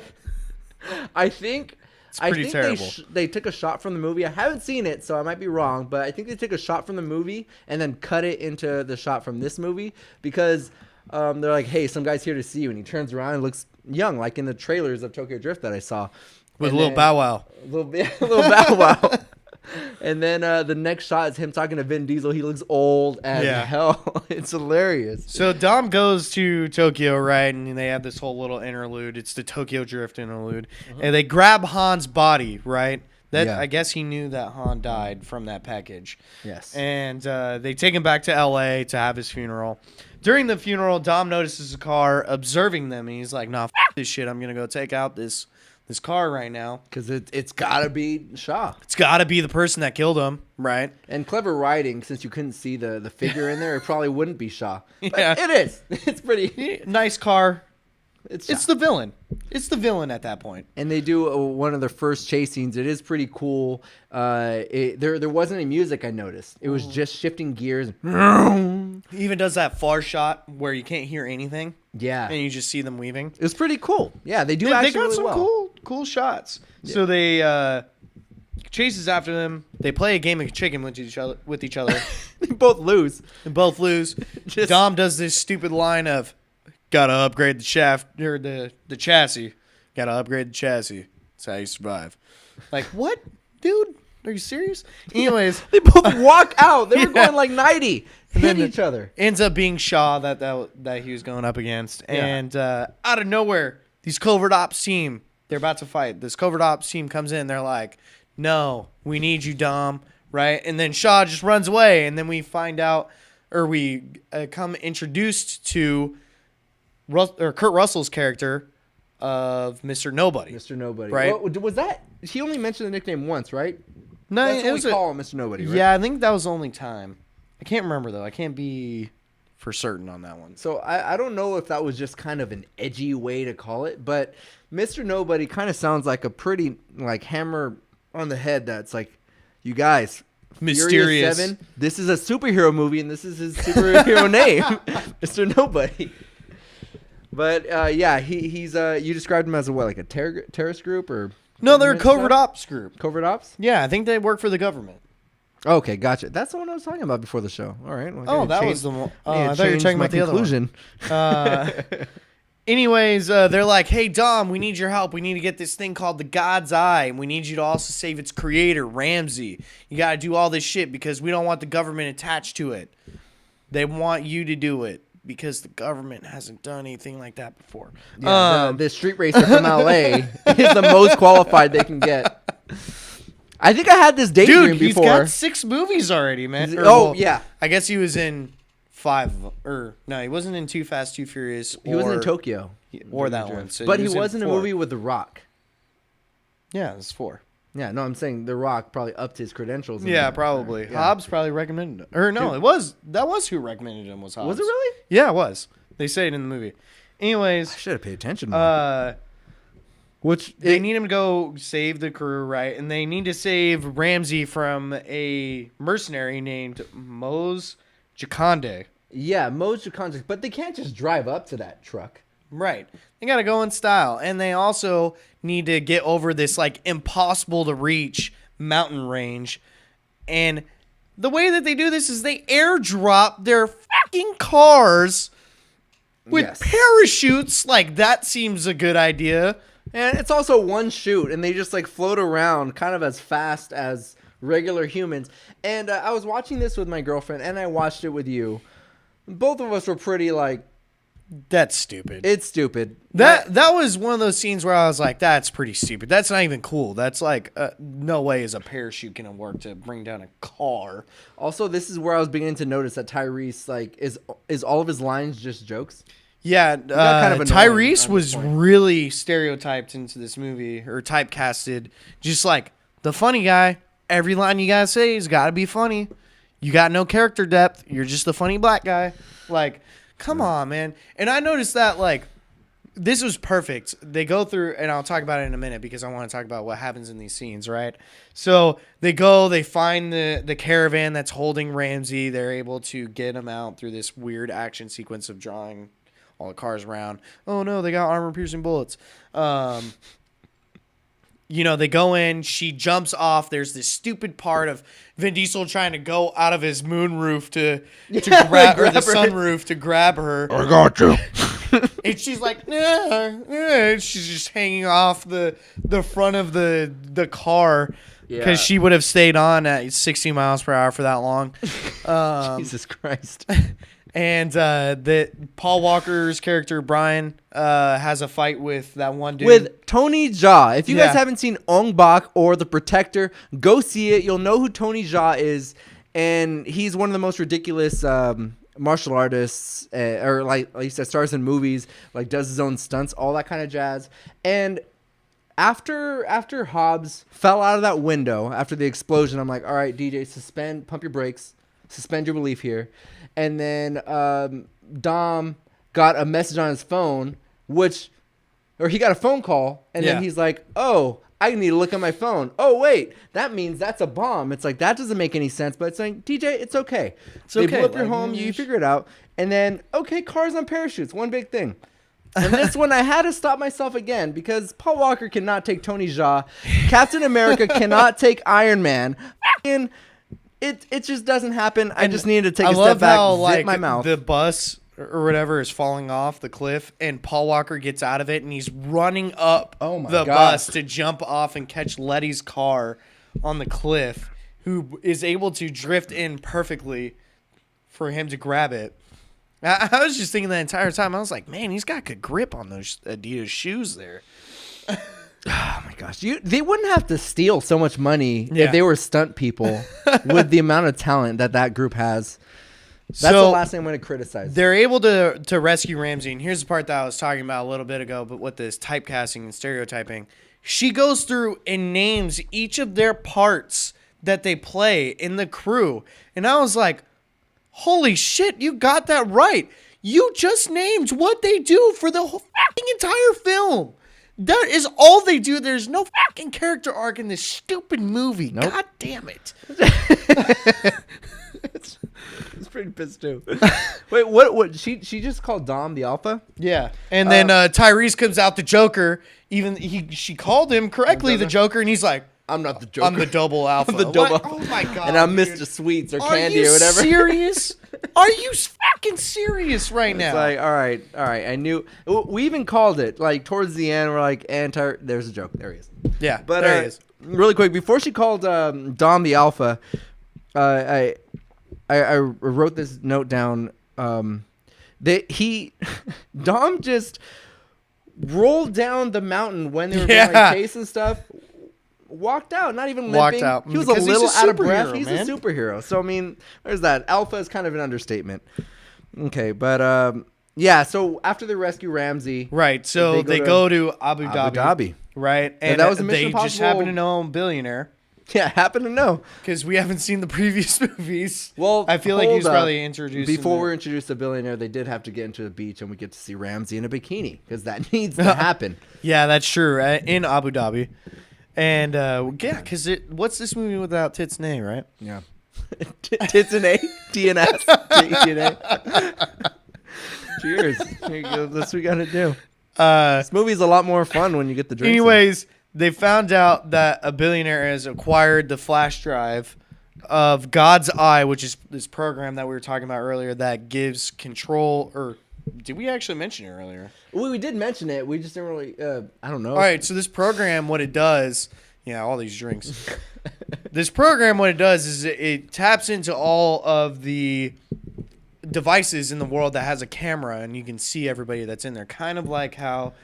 I think pretty terrible. They took a shot from the movie. I haven't seen it, so I might be wrong, but I think they took a shot from the movie and then cut it into the shot from this movie because they're like, hey, some guy's here to see you. And he turns around and looks young, like in the trailers of Tokyo Drift that I saw. With a little Bow Wow. A little Bow Wow. And then the next shot is him talking to Vin Diesel. He looks old as hell. It's hilarious. So Dom goes to Tokyo, right? And they have this whole little interlude. It's the Tokyo Drift interlude. And they grab Han's body, right? I guess he knew that Han died from that package. Yes. And they take him back to L.A. to have his funeral. During the funeral, Dom notices a car observing them. And he's like, nah, f*** this shit. I'm going to go take out this car right now. Because it's got to be Shaw. It's got to be the person that killed him, right? And clever writing, since you couldn't see the figure in there, it probably wouldn't be Shaw. But Yeah. it is. It's pretty. Nice car. It's the villain. It's the villain at that point. And they do one of the first chase scenes. It is pretty cool. There wasn't any music, I noticed. It was just shifting gears. He even does that far shot where you can't hear anything. Yeah. And you just see them weaving. It was pretty cool. Yeah, they do They actually got really some well. cool shots. Yeah. So they chases after them. They play a game of chicken with each other. They both lose. Dom does this stupid line of, gotta upgrade the shaft or the chassis. Gotta upgrade the chassis. That's how you survive. Like, what? Dude, are you serious? Anyways. They both walk out. They were going like 90. And hit each other. Ends up being Shaw that he was going up against. Yeah. And out of nowhere, these covert ops team, they're about to fight. This covert ops team comes in. They're like, no, we need you, Dom. Right? And then Shaw just runs away. And then we find out, or we come introduced to Kurt Russell's character of Mr. Nobody. Mr. Nobody. Right? Well, was that? He only mentioned the nickname once, right? No, That's it what was we call him, Mr. Nobody, right? Yeah, I think that was the only time. I can't remember, though. I can't be for certain on that one. So I don't know if that was just kind of an edgy way to call it, but Mr. Nobody kind of sounds like a pretty, like, hammer on the head that's like, you guys, mysterious. 7, this is a superhero movie, and this is his superhero name, Mr. Nobody. But, yeah, he's you described him as like a terrorist group? Or no, they're a covert ops group. Covert ops? Yeah, I think they work for the government. Okay, gotcha. That's the one I was talking about before the show. All right. Well, that was the one. I thought you were talking about the conclusion. Other one. Anyways, they're like, hey, Dom, we need your help. We need to get this thing called the God's Eye, and we need you to also save its creator, Ramsey. You got to do all this shit because we don't want the government attached to it. They want you to do it because the government hasn't done anything like that before. Yeah, the street racer from LA is the most qualified they can get. I think I had this daydream before. Dude, he's got 6 movies already, man. Yeah. I guess he was in 5. Or no, he wasn't in Too Fast, Too Furious. He wasn't in Tokyo. Or that one. So but he was in a movie with The Rock. Yeah, it's 4. Yeah, no, I'm saying The Rock probably upped his credentials. Yeah, probably. Yeah. Hobbs probably recommended it. Or no, that was who recommended him was Hobbs. Was it really? Yeah, it was. They say it in the movie. Anyways. I should have paid attention more. They need him to go save the crew, right? And they need to save Ramsey from a mercenary named Mose Jakande. Yeah, Mose Jakande. But they can't just drive up to that truck. Right. They got to go in style. And they also need to get over this, like, impossible to reach mountain range. And the way that they do this is they airdrop their fucking cars with parachutes. Like, that seems a good idea. And it's also one shoot, and they just like float around kind of as fast as regular humans. And I was watching this with my girlfriend, and I watched it with you. Both of us were pretty like, That's stupid. it's stupid. That was one of those scenes where I was like, that's pretty stupid. That's not even cool. That's like, no way is a parachute going to work to bring down a car. Also, this is where I was beginning to notice that Tyrese, like, is all of his lines just jokes? Yeah, kind of annoying Tyrese on was this point. really stereotyped into this movie, or typecasted. Just like, the funny guy, every line you got to say has got to be funny. You got no character depth. You're just the funny black guy. Like, come on, man. And I noticed that, like, this was perfect. They go through, and I'll talk about it in a minute because I want to talk about what happens in these scenes, right? So they find the caravan that's holding Ramsey. They're able to get him out through this weird action sequence of drawing all the cars around. Oh, no, they got armor-piercing bullets. They go in. She jumps off. There's this stupid part of Vin Diesel trying to go out of his moonroof to grab or the sunroof to grab her. I got you. And she's like, nah. She's just hanging off the front of the car because she would have stayed on at 60 miles per hour for that long. Jesus Christ. And Paul Walker's character Brian has a fight with that one dude With Tony Jaa. If you guys Yeah. haven't seen Ong Bak or The Protector, go see it. You'll know who Tony Jaa is, and he's one of the most ridiculous martial artists, or like you said, stars in movies, like does his own stunts, all that kind of jazz. And after Hobbs fell out of that window after the explosion, I'm like, all right, DJ, pump your brakes, suspend your belief here. And then Dom got a message on his phone, or he got a phone call, and Yeah. then he's like, oh, I need to look at my phone. Oh, wait, that means that's a bomb. It's like, that doesn't make any sense, but it's like, DJ, it's okay. They okay. blew up your Like, home, you figure it out. And then, okay, cars on parachutes, one big thing. And this one, I had to stop myself again because Paul Walker cannot take Tony Jaa. Captain America cannot take Iron Man. Fucking, it just doesn't happen. I just needed to take a step back, zip my mouth. The bus or whatever is falling off the cliff, and Paul Walker gets out of it, and he's running up the God. bus to jump off and catch Letty's car on the cliff, who is able to drift in perfectly for him to grab it. I was just thinking the entire time, I was like, man, he's got good grip on those Adidas shoes there. Oh my gosh, they wouldn't have to steal so much money Yeah. if they were stunt people with the amount of talent that group has. That's the So- last thing I'm going to criticize. They're able to rescue Ramsey, and here's the part that I was talking about a little bit ago, but with this typecasting and stereotyping. She goes through and names each of their parts that they play in the crew, and I was like, holy shit, you got that right. You just named what they do for the whole fucking entire film. That is all they do. There's no fucking character arc in this stupid movie. Nope. God damn it. It's pretty pissed too. Wait, what? She just called Dom the Alpha? Yeah, and then Tyrese comes out the Joker. She called him correctly the Joker, and he's like, I'm not the Joker. "I'm the double alpha." the double Like, alpha. oh my god! And I'm dude. Mr. Sweets or Are Candy you or whatever. serious? Are you fucking serious right now? It's like, all right. I knew. We even called it. Like towards the end, we're like, there's a joke. There he is. yeah, But there he is. really quick, before she called Dom the Alpha, I wrote this note down. Dom just rolled down the mountain when they were being like chased and stuff. Walked out, not even limping. Walked out. He was a Because he's little a out of breath. superhero, He's man. a superhero. So I mean, there's that. Alpha is kind of an understatement. Okay, but yeah. So after they rescue Ramsey, Right, so they go to Abu Dhabi. Right, and that was a Mission they just Impossible- happen to know I'm a billionaire yeah, happen to know. because we haven't seen the previous movies. Well, I feel like hold he's up. probably introduced Before we're introduced to Billionaire, they did have to get into the beach, and we get to see Ramsey in a bikini because that needs to happen. Yeah, that's true. Right? In Abu Dhabi, and yeah, because what's this movie without tits and A, right? Yeah, tits and A, T and S, T and A. Cheers. That's what we gotta do. This movie's a lot more fun when you get the drinks. Anyways, they found out that a billionaire has acquired the flash drive of God's Eye, which is this program that we were talking about earlier that gives control or Did we actually mention it earlier? We did mention it. We just didn't really. I don't know. All right, so this program, what it does, all these drinks. This program, what it does is it taps into all of the devices in the world that has a camera, and you can see everybody that's in there. Kind of like how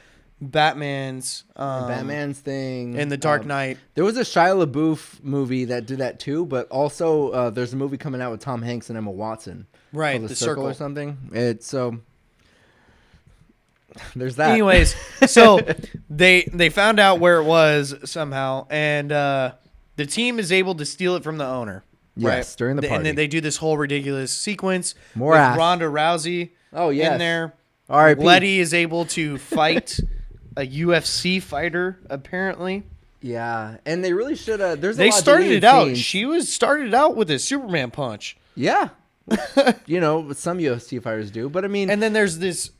Batman's thing in The Dark Knight. There was a Shia LaBeouf movie that did that too, but also there's a movie coming out with Tom Hanks and Emma Watson. Right, called The Circle or something. It's so. There's that. Anyways, so they found out where it was somehow, and the team is able to steal it from the owner. Yes, right? during the party. And then they do this whole ridiculous sequence More with ass. Ronda Rousey in there. R.I.P. Letty is able to fight a UFC fighter, apparently. Yeah, and they really should have. They started it out. She started out with a Superman punch. Yeah. Some UFC fighters do, but I mean. And then there's this.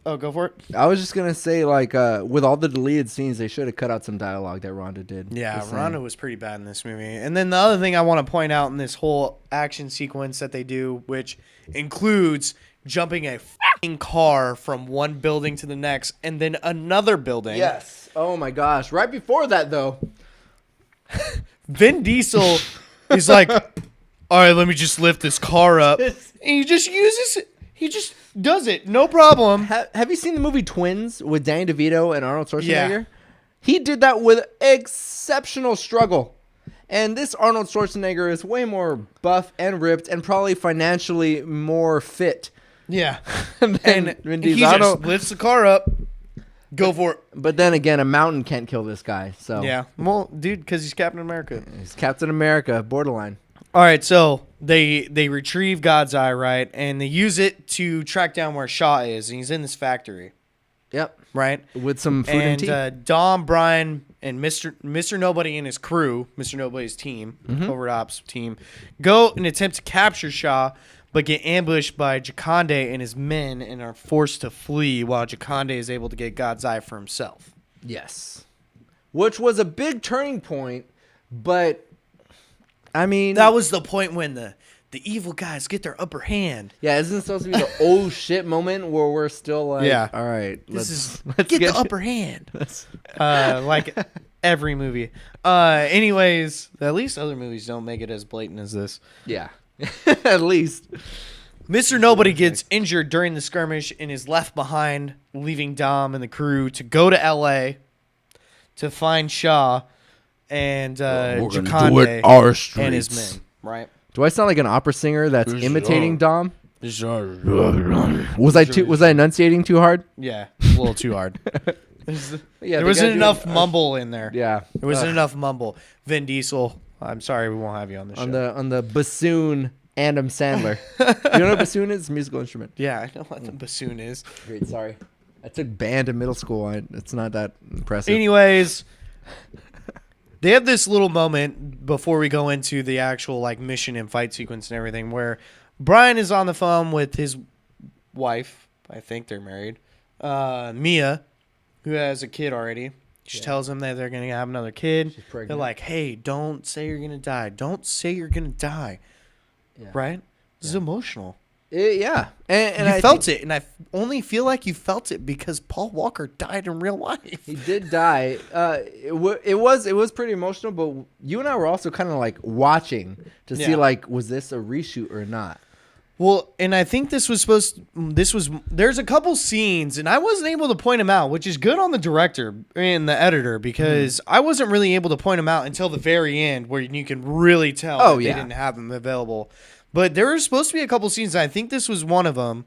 Oh, go for it. I was just gonna say, like, with all the deleted scenes, they should have cut out some dialogue that Rhonda did. Yeah, Rhonda was pretty bad in this movie. And then the other thing I want to point out in this whole action sequence that they do, which includes jumping a f***ing car from one building to the next, and then another building. Yes. Oh my gosh. Right before that, though, Vin Diesel is like, all right, let me just lift this car up. And he just uses it. He just does it. No problem. Have you seen the movie Twins with Danny DeVito and Arnold Schwarzenegger? Yeah. He did that with exceptional struggle. And this Arnold Schwarzenegger is way more buff and ripped and probably financially more fit. Yeah. And Vin Diesel, he just lifts the car up. Go for it. But then again, a mountain can't kill this guy. So yeah. Well, dude, because he's Captain America. He's Captain America, borderline. All right, so they retrieve God's Eye, right, and they use it to track down where Shaw is, and he's in this factory. Yep. Right? With some food and tea. Dom, Brian, and Mr. Nobody and his crew, Mr. Nobody's team, Covert Ops team, go and attempt to capture Shaw, but get ambushed by Jakande and his men and are forced to flee while Jakande is able to get God's Eye for himself. Yes. Which was a big turning point, but... I mean, that was the point when the evil guys get their upper hand. Yeah, isn't it supposed to be the oh shit moment where we're still like, all right, let's get the upper hand. Like every movie. Anyways, at least other movies don't make it as blatant as this. Yeah, at least. Mr. Nobody gets injured during the skirmish and is left behind, leaving Dom and the crew to go to L.A. to find Shaw. And Jakande and his men, right? Do I sound like an opera singer that's imitating Dom? Was I enunciating too hard? Yeah, a little too hard. There wasn't enough mumble in there. Yeah, there wasn't enough mumble. Vin Diesel, I'm sorry, we won't have you on the show. On the bassoon, Adam Sandler. You know what a bassoon is? It's a musical instrument. Yeah, I know what the bassoon is. Great, sorry. I took band in middle school. It's not that impressive. Anyways. They have this little moment before we go into the actual like mission and fight sequence and everything where Brian is on the phone with his wife. I think they're married. Mia, who has a kid already. She tells him that they're going to have another kid. She's pregnant. They're like, hey, don't say you're going to die. Don't say you're going to die. Yeah. Right? This is emotional. Yeah. And you felt it, and I only feel like you felt it because Paul Walker died in real life. He did die. It was pretty emotional, but you and I were also kind of like watching to see like, was this a reshoot or not? Well, and I think there's a couple scenes, and I wasn't able to point them out, which is good on the director and the editor because I wasn't really able to point them out until the very end where you can really tell they didn't have them available. But there were supposed to be a couple scenes, and I think this was one of them,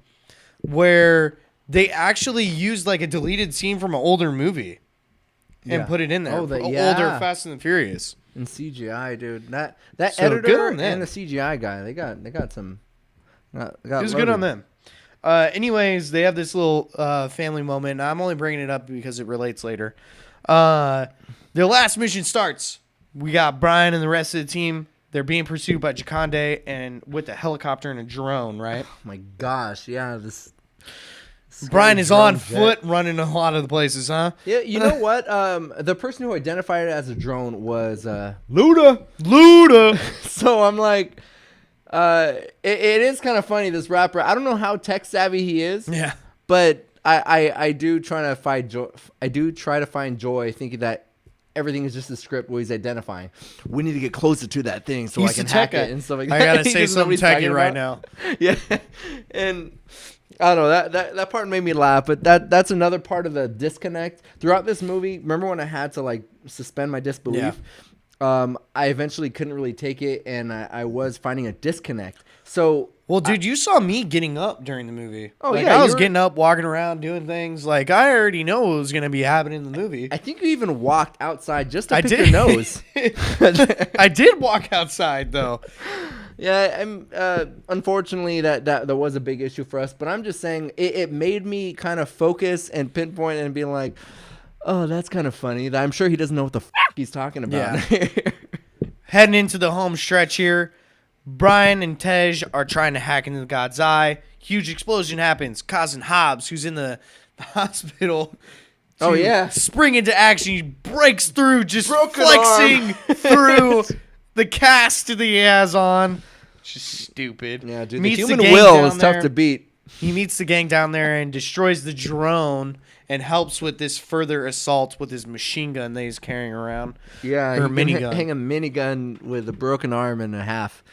where they actually used like a deleted scene from an older movie and put it in there. Older Fast and the Furious. And CGI, dude. That editor and the CGI guy, they got some. It was good on them. Anyways, they have this little family moment. And I'm only bringing it up because it relates later. Their last mission starts. We got Brian and the rest of the team. They're being pursued by Jakande and with a helicopter and a drone, right? Oh my gosh, yeah. This Brian is on foot running a lot of the places, huh? Yeah, you know what? The person who identified it as a drone was Luda. So I'm like, it is kind of funny, this rapper. I don't know how tech savvy he is. Yeah. But I do try to find joy. I do try to find joy thinking that everything is just a script where he's identifying. We need to get closer to that thing so I can hack it and stuff like that. I gotta say something techie right now. Yeah, and I don't know, that part made me laugh. But that's another part of the disconnect throughout this movie. Remember when I had to like suspend my disbelief? I eventually couldn't really take it, and I was finding a disconnect. So, well, dude, you saw me getting up during the movie. Oh, like, yeah, I was getting up, walking around, doing things. Like, I already know what was going to be happening in the movie. I think you even walked outside just to pick your nose. I did walk outside, though. Yeah, unfortunately, that was a big issue for us. But I'm just saying, it made me kind of focus and pinpoint and be like, oh, that's kind of funny. I'm sure he doesn't know what the he's talking about. Yeah. Heading into the home stretch here, Brian and Tej are trying to hack into God's eye. Huge explosion happens, causing Hobbs, who's in the hospital, to spring into action. He breaks through, just flexing through the cast that he has on. Just stupid. Yeah, dude, Meets the human gang will down is tough there. to beat. He meets the gang down there and destroys the drone and helps with this further assault with his machine gun that he's carrying around. Yeah, or he minigun. Hang a minigun with a broken arm and a half.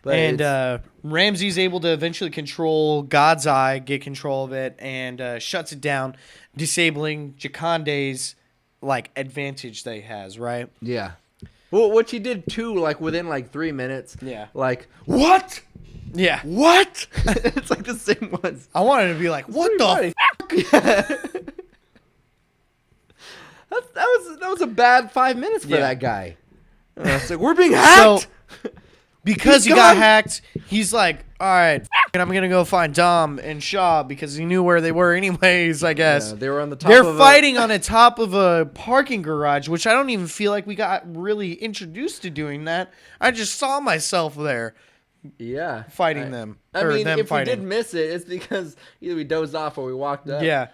But and Ramsey's able to eventually control God's Eye, get control of it, and shuts it down, disabling Jaconde's like advantage that he has, right? Yeah. Well, what he did too, like within like 3 minutes. Yeah. Like, what? Yeah. What? It's like the same ones. I wanted to be like, what the fuck? That was a bad 5 minutes for that guy. It's like, we're being hacked. So, because he got hacked, he's like, all right, and I'm going to go find Dom and Shaw because he knew where they were anyways, I guess. Yeah, they were on the top They're fighting on the top of a parking garage, which I don't even feel like we got really introduced to doing that. I just saw myself there. Yeah. Fighting them. I mean, them if fighting. we did miss it, it's because either we dozed off or we walked up. Yeah.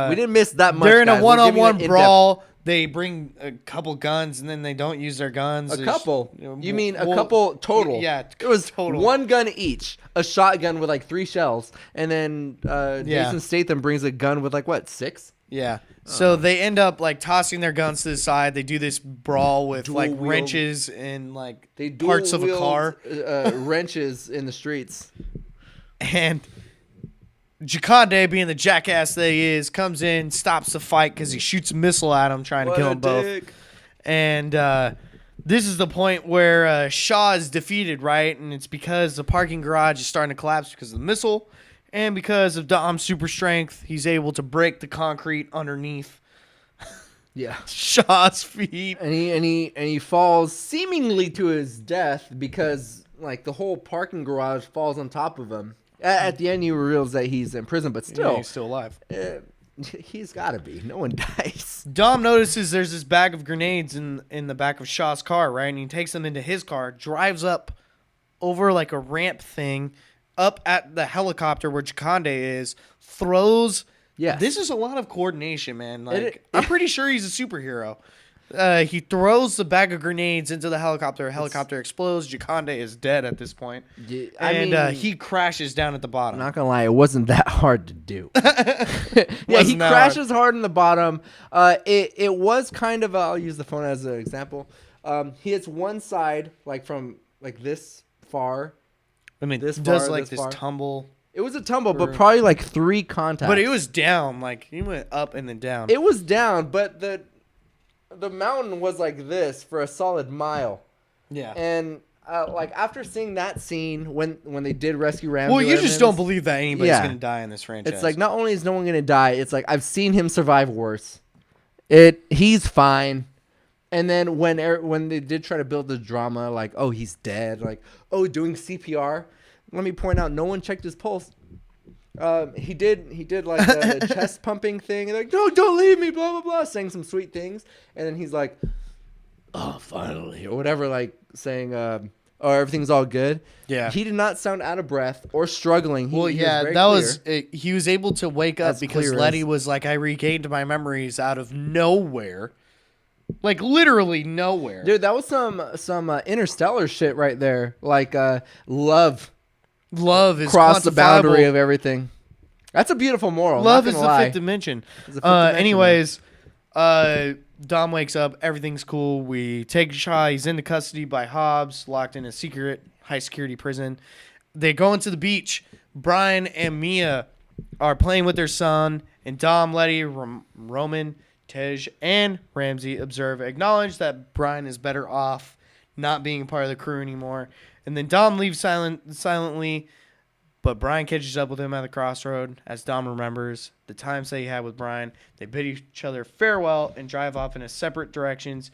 We didn't miss that much. They're in guys. a We're giving one-on-one an in-depth- brawl. They bring a couple guns, and then they don't use their guns. A couple? You mean a well, couple total? Yeah, it was total. one gun each. A shotgun with like 3 shells, and then Jason Statham brings a gun with like what 6? Yeah. So they end up like tossing their guns to the side. They do this brawl with like wrenches and like parts of a car. Wrenches in the streets. And Jaconde, being the jackass that he is, comes in, stops the fight because he shoots a missile at him, trying to kill them both. And this is the point where Shaw is defeated, right? And it's because the parking garage is starting to collapse because of the missile. And because of Dom's super strength, he's able to break the concrete underneath Shaw's feet. And he falls seemingly to his death because like the whole parking garage falls on top of him. At the end, you realize that he's in prison, but still, he's still alive. He's got to be. No one dies. Dom notices there's this bag of grenades in the back of Shaw's car, right? And he takes them into his car, drives up over like a ramp thing, up at the helicopter where Jaconde is, throws. Yeah, this is a lot of coordination, man. Like I'm pretty sure he's a superhero. He throws the bag of grenades into the helicopter. The helicopter explodes. Jaconde is dead at this point. He crashes down at the bottom. I'm not gonna lie, it wasn't that hard to do. Yeah, he crashes hard in the bottom. It was kind of. I'll use the phone as an example. He hits one side, like from like this far. I mean, this does far, like this tumble. It was a tumble, but probably like 3 contacts. But it was down. Like he went up and then down. It was down, but the mountain was like this for a solid mile. Yeah. And like after seeing that scene when they did rescue Ramsey. Well, you just don't believe that anybody's going to die in this franchise. It's like not only is no one going to die, it's like I've seen him survive worse. He's fine. And then when they did try to build the drama, like, oh, he's dead, like, oh, doing CPR. Let me point out, no one checked his pulse. He did like the chest pumping thing, and like, no, don't leave me, blah blah blah, saying some sweet things, and then he's like, oh, finally, or whatever, like saying, oh, everything's all good. Yeah, he did not sound out of breath or struggling. He was able to wake up because Letty was like, I regained my memories out of nowhere. Like literally nowhere. Dude, that was some interstellar shit right there. Like love is cross the boundary of everything. That's a beautiful moral. Love not is gonna the lie. fifth dimension. It's the fifth dimension, Anyways, Dom wakes up. Everything's cool. We take a shot. He's into custody by Hobbs, locked in a secret high security prison. They go into the beach. Brian and Mia are playing with their son, and Dom, Letty, Roman, Tej, and Ramsey acknowledge that Brian is better off not being part of the crew anymore. And then Dom leaves silently, but Brian catches up with him at the crossroad. As Dom remembers the times they had with Brian, they bid each other farewell and drive off in separate directions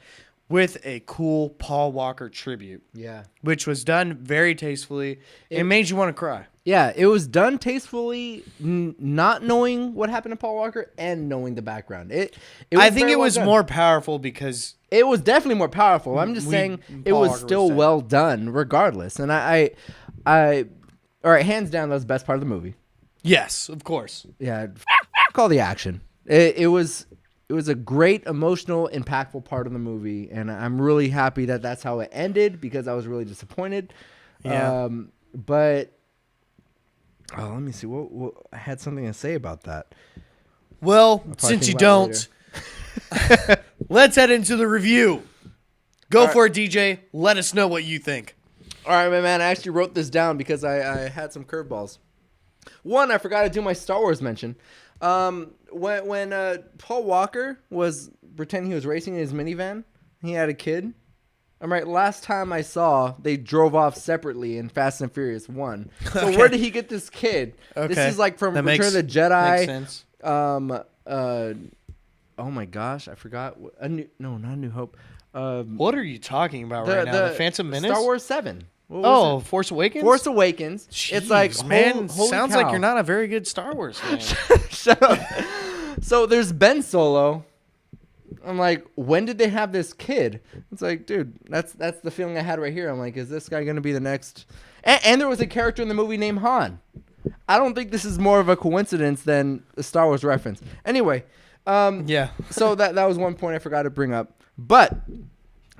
with a cool Paul Walker tribute. Yeah. Which was done very tastefully. It made you want to cry. Yeah, it was done tastefully, not knowing what happened to Paul Walker and knowing the background. I think it was more powerful because it was definitely more powerful. I'm just saying it Paul was Walker still was dead. well done, regardless. And I, all right, hands down, that was the best part of the movie. yes, of course. Yeah, all the action. It was a great, emotional, impactful part of the movie, and I'm really happy that that's how it ended because I was really disappointed. Yeah. But let me see. What I had something to say about that. Well, probably since you think about it don't, let's head into the review. Go for it, DJ. Let us know what you think. All right, my man. I actually wrote this down because I had some curveballs. One, I forgot to do my Star Wars mention. When Paul Walker was pretending he was racing in his minivan, he had a kid. I'm right. Last time I saw, they drove off separately in Fast and Furious 1. So Okay. where did he get this kid? Okay. This is like from That Return of the makes Jedi. sense. Oh my gosh, I forgot. Not A New Hope. What are you talking about right now? The Phantom Menace? Star Wars 7. What was it? Force Awakens? Force Awakens. It's like, Jeez, man, holy sounds cow. like you're not a very good Star Wars fan. Shut up. So there's Ben Solo. I'm like, when did they have this kid? It's like, dude, that's the feeling I had right here. I'm like, is this guy going to be the next? And there was a character in the movie named Han. I don't think this is more of a coincidence than a Star Wars reference. Anyway, Yeah. so that was one point I forgot to bring up. But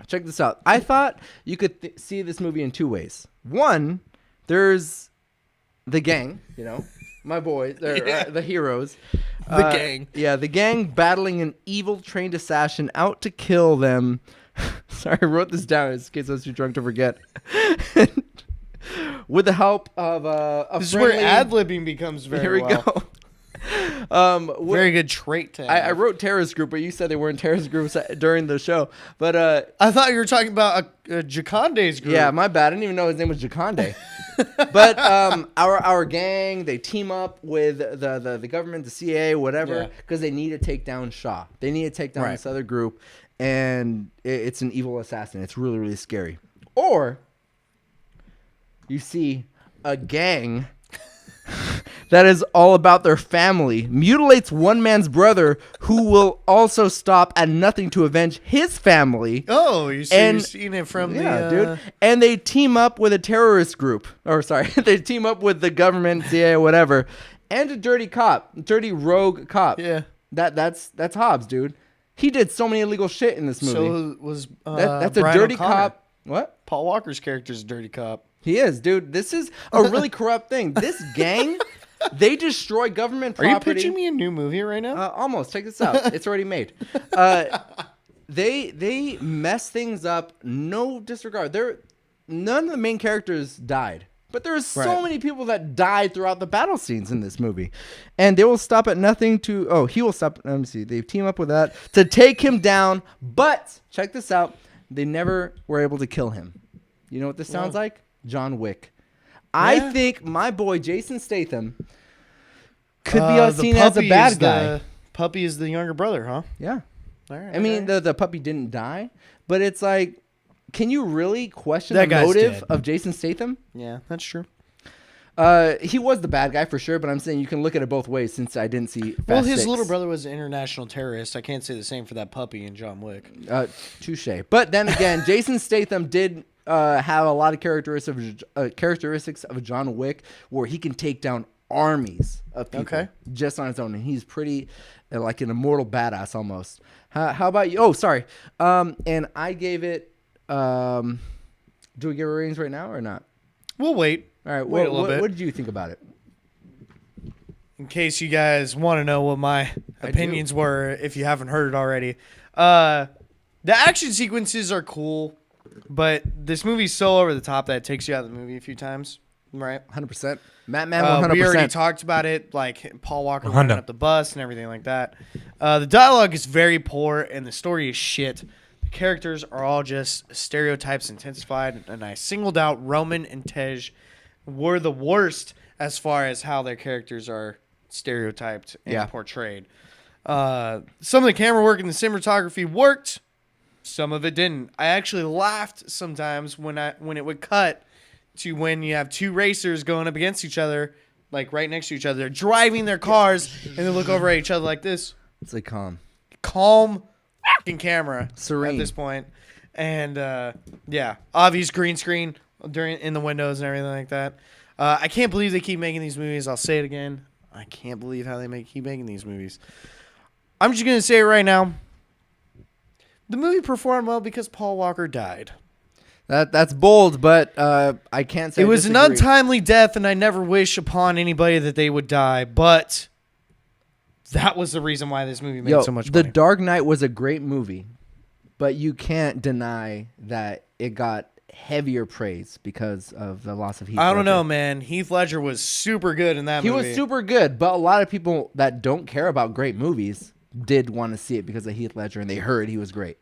check this out. I thought you could see this movie in two ways. One, there's the gang, my boys, the heroes. The gang. Yeah, the gang battling an evil trained assassin out to kill them. Sorry, I wrote this down in case I was too drunk to forget. With the help of a This friendly... is where ad-libbing becomes very Here we well. go. Very good trait to have. I wrote terrorist group, but you said they weren't terrorist groups during the show. But I thought you were talking about Jaconde's group. yeah, my bad. I didn't even know his name was Jakande. But our gang, they team up with the government, the CIA, whatever, because they need to take down Shaw. They need to take down this other group, and it's an evil assassin. It's really, really scary. Or you see a gang that is all about their family, mutilates one man's brother who will also stop at nothing to avenge his family. Oh, you're seeing it from dude. And they team up with a terrorist group. Or sorry, they team up with the government, CIA, whatever, and a dirty rogue cop. Yeah. That's Hobbs, dude. He did so many illegal shit in this movie. So was That's a Brian dirty O'Connor. cop. What? Paul Walker's character's a dirty cop. He is, dude. This is a really corrupt thing. This gang, they destroy government Are property. you pitching me a new movie right now? Almost. Check this out. It's already made. They mess things up. No disregard. None of the main characters died, but there's so many people that died throughout the battle scenes in this movie, and they will stop at nothing to. Oh, he will stop. Let me see. They team up with that to take him down. But check this out. They never were able to kill him. You know what this sounds like? John Wick. I think my boy Jason Statham could be seen as a bad guy. Puppy is the younger brother, huh? Yeah. All right. I mean, the puppy didn't die, but it's like, can you really question That the guy's motive dead. of Jason Statham? Yeah, that's true. He was the bad guy for sure, but I'm saying you can look at it both ways since I didn't see Fast Well, his 6. little brother was an international terrorist. I can't say the same for that puppy in John Wick. Touche. But then again, Jason Statham did have a lot of characteristics of John Wick, where he can take down armies of people just on his own, and he's pretty like an immortal badass almost. How about you? Oh, sorry. And I gave it. Do we give a ratings right now or not? We'll wait. All right. Wait a little bit. What did you think about it? in case you guys want to know what my opinions were, if you haven't heard it already. The action sequences are cool, but this movie's so over the top that it takes you out of the movie a few times, right? 100%. Matt, 100%. We already talked about it, like Paul Walker running up the bus and everything like that. The dialogue is very poor, and the story is shit. The characters are all just stereotypes intensified, and I singled out Roman and Tej were the worst as far as how their characters are stereotyped and portrayed. Some of the camera work and the cinematography worked. Some of it didn't. I actually laughed sometimes when it would cut to when you have two racers going up against each other, like right next to each other, driving their cars, and they look over at each other like this. It's like calm fucking camera, serene at this point, and obvious green screen in the windows and everything like that. I can't believe they keep making these movies. I'll say it again. I can't believe how they keep making these movies. I'm just gonna say it right now. The movie performed well because Paul Walker died. That's bold, but I can't say it was an disagree. untimely death, and I never wish upon anybody that they would die. But that was the reason why this movie made so much money. The Dark Knight was a great movie, but you can't deny that it got heavier praise because of the loss of Heath Ledger. I don't know, man. Heath Ledger was super good in that movie. He was super good, but a lot of people that don't care about great movies did want to see it because of Heath Ledger, and they heard he was great.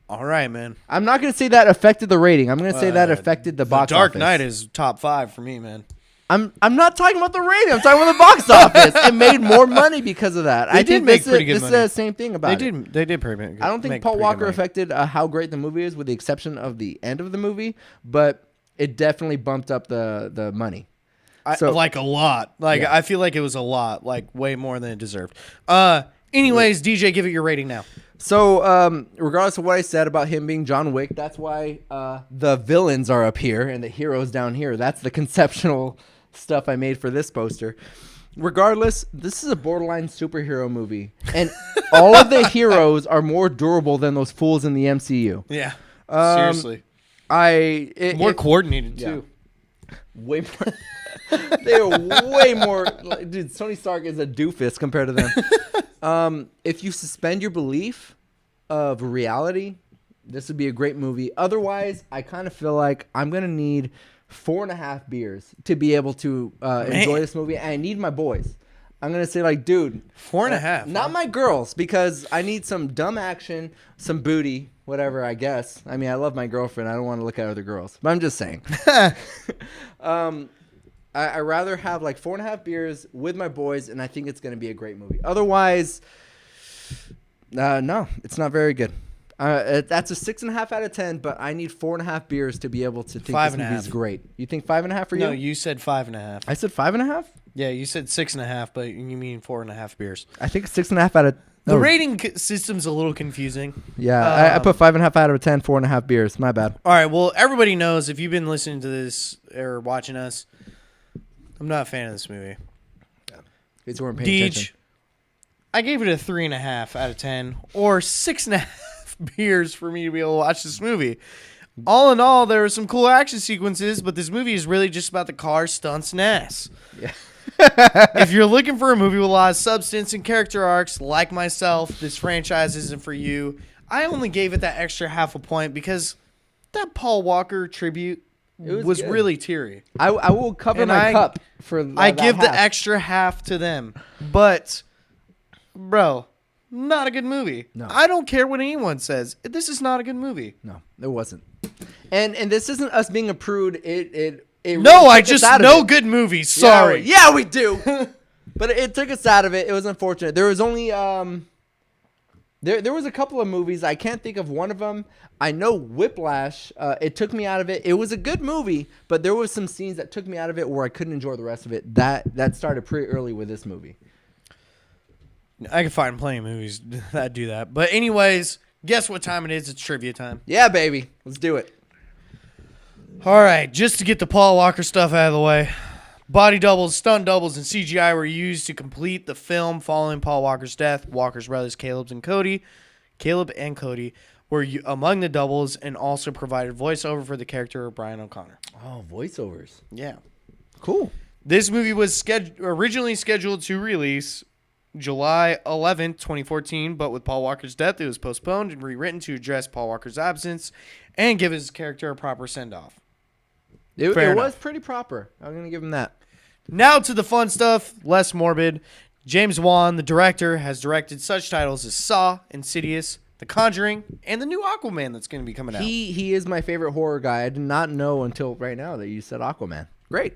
All right, man. I'm not going to say that affected the rating. I'm going to say that affected the box office. Dark Knight is top 5 for me, man. I'm not talking about the rating. I'm talking about the box office. It made more money because of that. I did make pretty good money. This is the same thing about it. They did pretty good. I don't think Paul Walker affected how great the movie is, with the exception of the end of the movie, but it definitely bumped up the money. Like a lot. I feel like it was a lot, like way more than it deserved. Anyways, DJ, give it your rating now. So, regardless of what I said about him being John Wick, that's why the villains are up here and the heroes down here. That's the conceptual stuff I made for this poster. Regardless, this is a borderline superhero movie, and all of the heroes are more durable than those fools in the MCU. Yeah, seriously. More coordinated too. Way more. They are way more. Dude, Tony Stark is a doofus compared to them. If you suspend your belief of reality, this would be a great movie. Otherwise, I kind of feel like I'm gonna need 4.5 beers to be able to enjoy this movie. And I need my boys. I'm gonna say, like, dude, 4.5. Not my girls, because I need some dumb action, some booty, whatever. I guess. I mean, I love my girlfriend. I don't want to look at other girls, but I'm just saying. I rather have like 4.5 beers with my boys, and I think it's going to be a great movie. Otherwise, no, it's not very good. That's a 6.5 out of 10, but I need 4.5 beers to be able to think this movie is great. You think 5.5 for you? No, you said 5.5. I said 5.5? Yeah, you said 6.5, but you mean 4.5 beers. I think 6.5 out of... The rating system's a little confusing. Yeah, I put 5.5 out of 10, 4.5 beers. My bad. All right, well, everybody knows, if you've been listening to this or watching us, I'm not a fan of this movie. It's weren't paying attention. I gave it a 3.5 out of 10, or 6.5 beers for me to be able to watch this movie. All in all, there were some cool action sequences, but this movie is really just about the car, stunts, and ass. Yeah. If you're looking for a movie with a lot of substance and character arcs, like myself, this franchise isn't for you. I only gave it that extra half a point because that Paul Walker tribute was really teary. I will cover my cup for I give the extra half to them. But, bro, not a good movie. No. I don't care what anyone says. This is not a good movie. No, it wasn't. And this isn't us being a prude. It no, I just know good movies. Sorry. Yeah, we do. But it took us out of it. It was unfortunate. There was only there was a couple of movies. I can't think of one of them. I know Whiplash. It took me out of it. It was a good movie, but there was some scenes that took me out of it where I couldn't enjoy the rest of it. That started pretty early with this movie. I can find plenty of movies that do that. But anyways, guess what time it is? It's trivia time. Yeah, baby. Let's do it. All right, just to get the Paul Walker stuff out of the way. Body doubles, stunt doubles, and CGI were used to complete the film following Paul Walker's death. Walker's brothers, Caleb and Cody, were among the doubles and also provided voiceover for the character of Brian O'Connor. Oh, voiceovers. Yeah. Cool. This movie was originally scheduled to release July 11th, 2014, but with Paul Walker's death, it was postponed and rewritten to address Paul Walker's absence and give his character a proper send-off. It Fair was enough. pretty proper. I'm going to give him that. Now to the fun stuff, less morbid. James Wan, the director, has directed such titles as Saw, Insidious, The Conjuring, and the new Aquaman that's going to be coming out. He is my favorite horror guy. I did not know until right now that you said Aquaman. Great.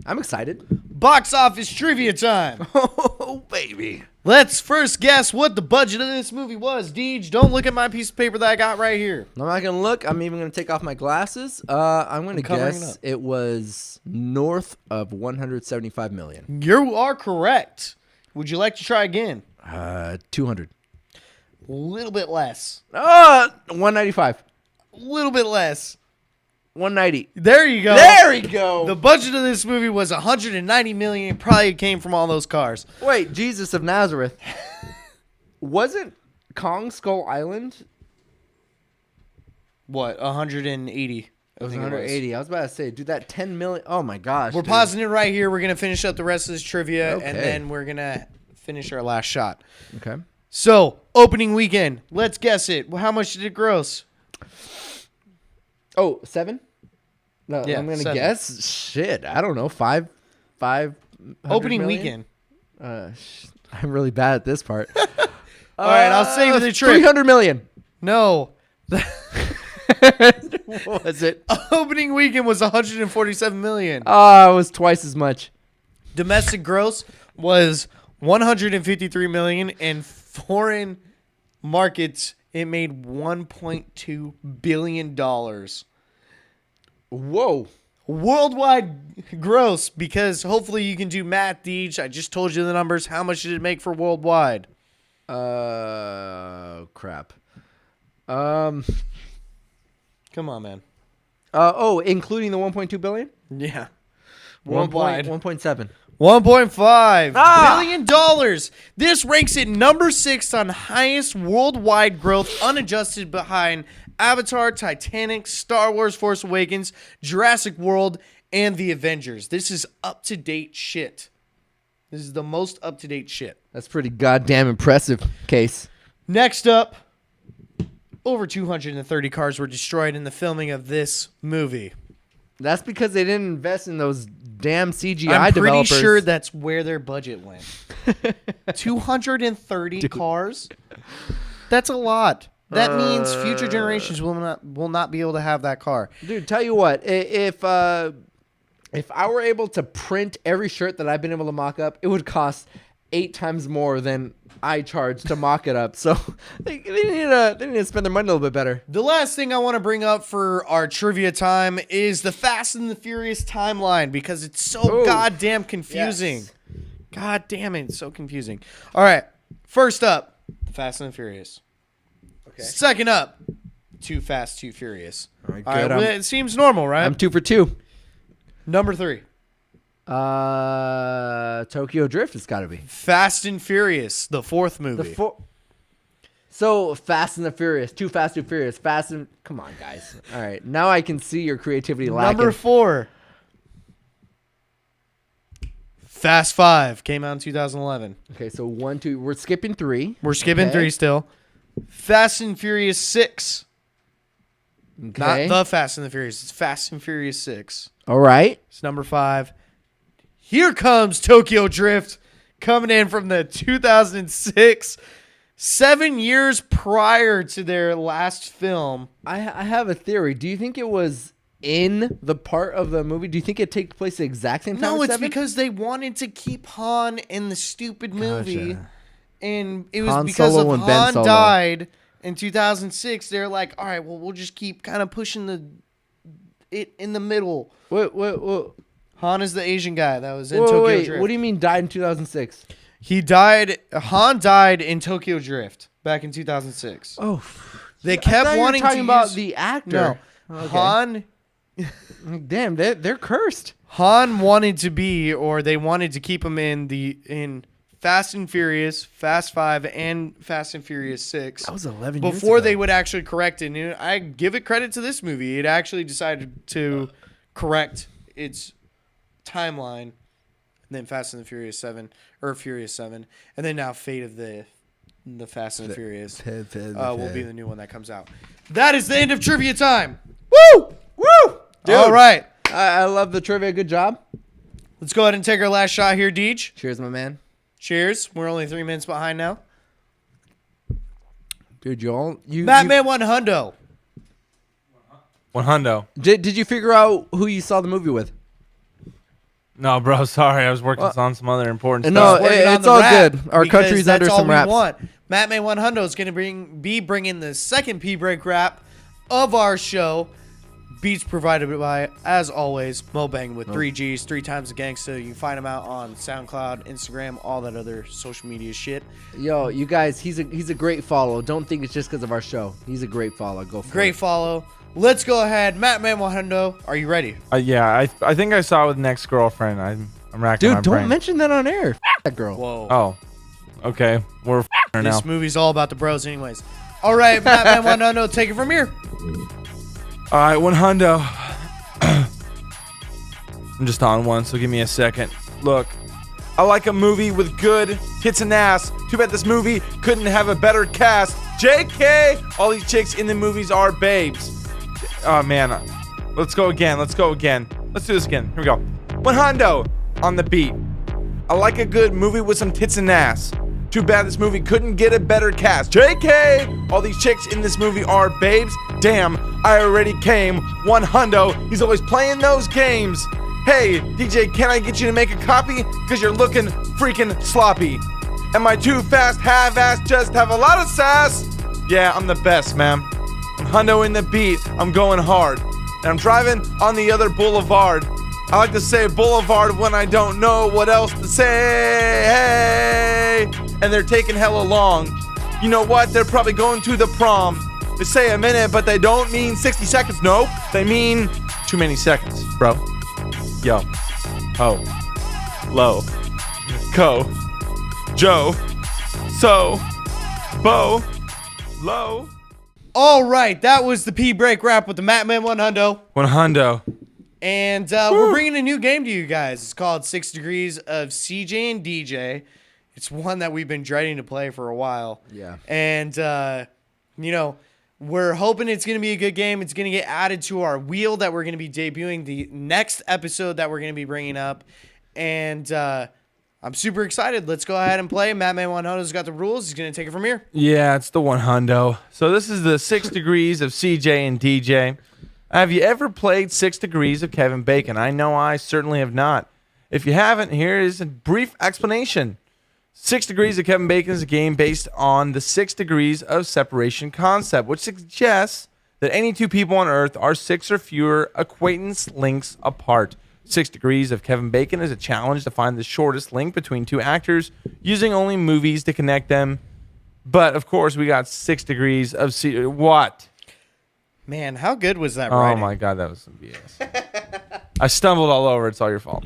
I'm excited. Box office trivia time. Oh, baby. Let's first guess what the budget of this movie was. Deej, don't look at my piece of paper that I got right here. I'm not going to look. I'm even going to take off my glasses. I'm going to covering guess up. it was north of 175 million. You are correct. Would you like to try again? 200. A little bit less. 195. A little bit less. 190. There you go. There we go. The budget of this movie was 190 million. It probably came from all those cars. Wait, Jesus of Nazareth. Wasn't Kong Skull Island? What? 180. It was 180. I was about to say, dude, that 10 million. Oh my gosh. We're dude. pausing it right here. We're going to finish up the rest of this trivia, Okay. and then we're going to finish our last shot. Okay. So, opening weekend. Let's guess it. How much did it gross? Oh, 7? No, Yeah, I'm gonna 7. guess. Shit, I don't know. 5. Opening weekend. I'm really bad at this part. All right, I'll save the trick. 300 million. No. What was it? Opening weekend was 147 million. Oh, it was twice as much. Domestic gross was 153 million, and foreign markets it made 1.2 billion dollars. Whoa. Worldwide gross, because hopefully you can do math, Deej. I just told you the numbers. How much did it make for worldwide? Crap. Come on, man. Including the 1.2 billion? Yeah. Worldwide. 1.7. $1.5 billion dollars. This ranks it number 6 on highest worldwide growth, unadjusted, behind Avatar, Titanic, Star Wars Force Awakens, Jurassic World, and The Avengers. This is up-to-date shit. This is the most up-to-date shit. That's pretty goddamn impressive, Case. Next up, over 230 cars were destroyed in the filming of this movie. That's because they didn't invest in those damn CGI I'm pretty developers. sure that's where their budget went. 230 cars? That's a lot. That means future generations will not be able to have that car. Dude, tell you what, if I were able to print every shirt that I've been able to mock up, it would cost 8 times more than I charge to mock it up. So they need to spend their money a little bit better. The last thing I want to bring up for our trivia time is the Fast and the Furious timeline, because it's so goddamn confusing. Yes. God damn it, it's so confusing. All right, first up, Fast and the Furious. Okay. Second up, Too Fast, Too Furious. All right, All right, good. well, it seems normal, right? I'm 2 for 2. Number 3, Tokyo Drift has got to be. Fast and Furious, the 4th movie. So Fast and the Furious, Too Fast, Too Furious, Fast and... Come on, guys. All right, now I can see your creativity lacking. Number 4, Fast 5, came out in 2011. Okay, so 1, 2... We're skipping 3. We're skipping 3 still. Fast and Furious 6. Okay. Not the Fast and the Furious. It's Fast and Furious 6. All right. It's number 5. Here comes Tokyo Drift, coming in from the 2006, 7 years prior to their last film. I have a theory. Do you think it was in the part of the movie? Do you think it takes place the exact same time? No, as it's 7? because they wanted to keep Han in the stupid movie. Gotcha. And it was Han because Solo of and Ben Han Solo. died in 2006. They're like, all right, well, we'll just keep kind of pushing it in the middle. Wait. Han is the Asian guy that was in Tokyo Drift. What do you mean died in 2006? He died. Han died in Tokyo Drift back in 2006. Oh, They I kept thought you were wanting talking to about use, the actor. No, Okay. Han. Damn, they're cursed. Han wanted to be, or they wanted to keep him in Fast and Furious, Fast 5, and Fast and Furious 6. That was 11 years before ago. they would actually correct it. And I give it credit to this movie. It actually decided to correct its timeline, and then Fast and the Furious 7, or Furious 7, and then now Fate of the Fast and the Furious will be the new one that comes out. That is the end of trivia time. Woo! Woo! Dude. All right. I love the trivia. Good job. Let's go ahead and take our last shot here, Deej. Cheers, my man. Cheers. We're only 3 minutes behind now. Dude, you Batman 1 hundo. 100. Did you figure out who you saw the movie with? No, bro, sorry. I was working on some other important No, stuff. Working on it's the all rap, good. Our because country's that's under all some we raps. want. Batman 1 hundo is going to be bringing the second P-Break rap of our show. Beats provided by, as always, Mobang with 3 Gs, 3 times the gangsta. You can find him out on SoundCloud, Instagram, all that other social media shit. Yo, you guys, he's a great follow. Don't think it's just because of our show. He's a great follow. Go for it. Great follow. Let's go ahead. Batman 1 hundo. Are you ready? Yeah, I think I saw it with Next Girlfriend. I'm racking my Dude, don't brain. mention that on air. F that girl. Whoa. Oh, okay. We're her now. This movie's all about the bros anyways. All right, Batman 1 hundo. Take it from here. All right, 100. I'm just on one, so give me a second. Look, I like a movie with good tits and ass. Too bad this movie couldn't have a better cast. JK! All these chicks in the movies are babes. Oh, man. Let's go again. Let's do this again. Here we go. 100 on the beat. I like a good movie with some tits and ass. Too bad this movie couldn't get a better cast. JK! All these chicks in this movie are babes. Damn, I already came. 100. He's always playing those games. Hey, DJ, can I get you to make a copy? Because you're looking freaking sloppy. Am I too fast? Have-ass, just have a lot of sass? Yeah, I'm the best, man. I'm hundo in the beat. I'm going hard. And I'm driving on the other boulevard. I like to say boulevard when I don't know what else to say. Hey! And they're taking hella long. You know what? They're probably going to the prom. They say a minute, but they don't mean 60 seconds. Nope. They mean too many seconds, bro. Yo. Ho. Low. Co. Joe. So. Bo. Low. All right, that was the P-Break rap with the Batman 1 hundo. 100. And we're bringing a new game to you guys. It's called 6 Degrees of CJ and DJ. It's one that we've been dreading to play for a while. Yeah. And, we're hoping it's going to be a good game. It's going to get added to our wheel that we're going to be debuting the next episode that we're going to be bringing up. And I'm super excited. Let's go ahead and play. Batman 100's got the rules. He's going to take it from here. Yeah, it's the 100. So this is the 6 Degrees of CJ and DJ. Have you ever played 6 Degrees of Kevin Bacon? I know I certainly have not. If you haven't, here is a brief explanation. 6 Degrees of Kevin Bacon is a game based on the 6 degrees of separation concept, which suggests that any two people on Earth are 6 or fewer acquaintance links apart. 6 Degrees of Kevin Bacon is a challenge to find the shortest link between two actors using only movies to connect them. But, of course, we got 6 Degrees of What? Man, how good was that Oh, writing? my God, that was some BS. I stumbled all over. It's all your fault.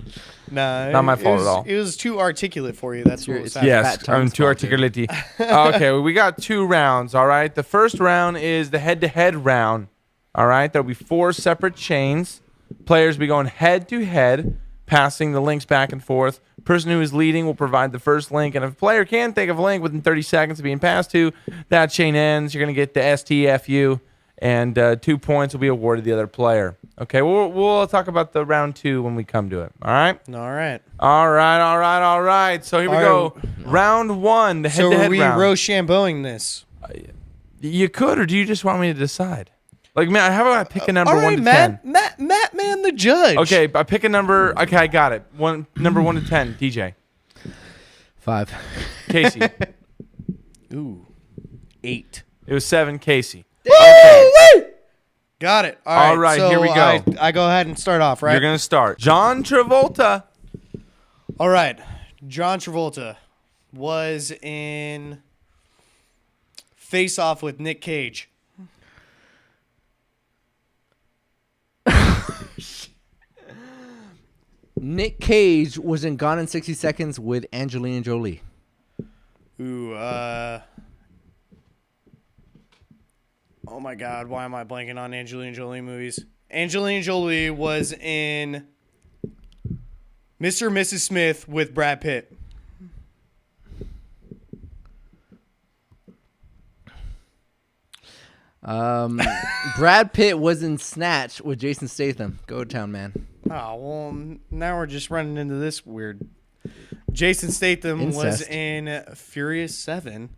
No, Not my fault at all. It was too articulate for you. That's what was happening. Yes, fat tongue's I'm too fault, dude. articulate. Okay, well, we got 2 rounds, all right? The first round is the head-to-head round, all right? There'll be 4 separate chains. Players will be going head-to-head, passing the links back and forth. Person who is leading will provide the first link, and if a player can't think of a link within 30 seconds of being passed to, that chain ends. You're going to get the STFU, and 2 points will be awarded the other player. Okay, we'll talk about the round 2 when we come to it, all right? All right. All right. So here we go. Round 1, the So head-to-head are we round. Rochambeauing this? You could, or do you just want me to decide? Like, man, how about I pick a number All 1 right, to Matt, 10? Matt, man, the judge. Okay, I pick a number. Okay, I got it. Number 1 to 10, DJ. 5. Casey. Ooh, 8. It was 7, Casey. Got it. All right, so here we go. I go ahead and start off, right? You're going to start. John Travolta. All right. John Travolta was in Face Off with Nick Cage. Nick Cage was in Gone in 60 Seconds with Angelina Jolie. Ooh, oh my God, why am I blanking on Angelina Jolie movies? Angelina Jolie was in Mr. and Mrs. Smith with Brad Pitt. Brad Pitt was in Snatch with Jason Statham. Go to town, man. Oh, well, now we're just running into this weird. Jason Statham was Incest. in Furious 7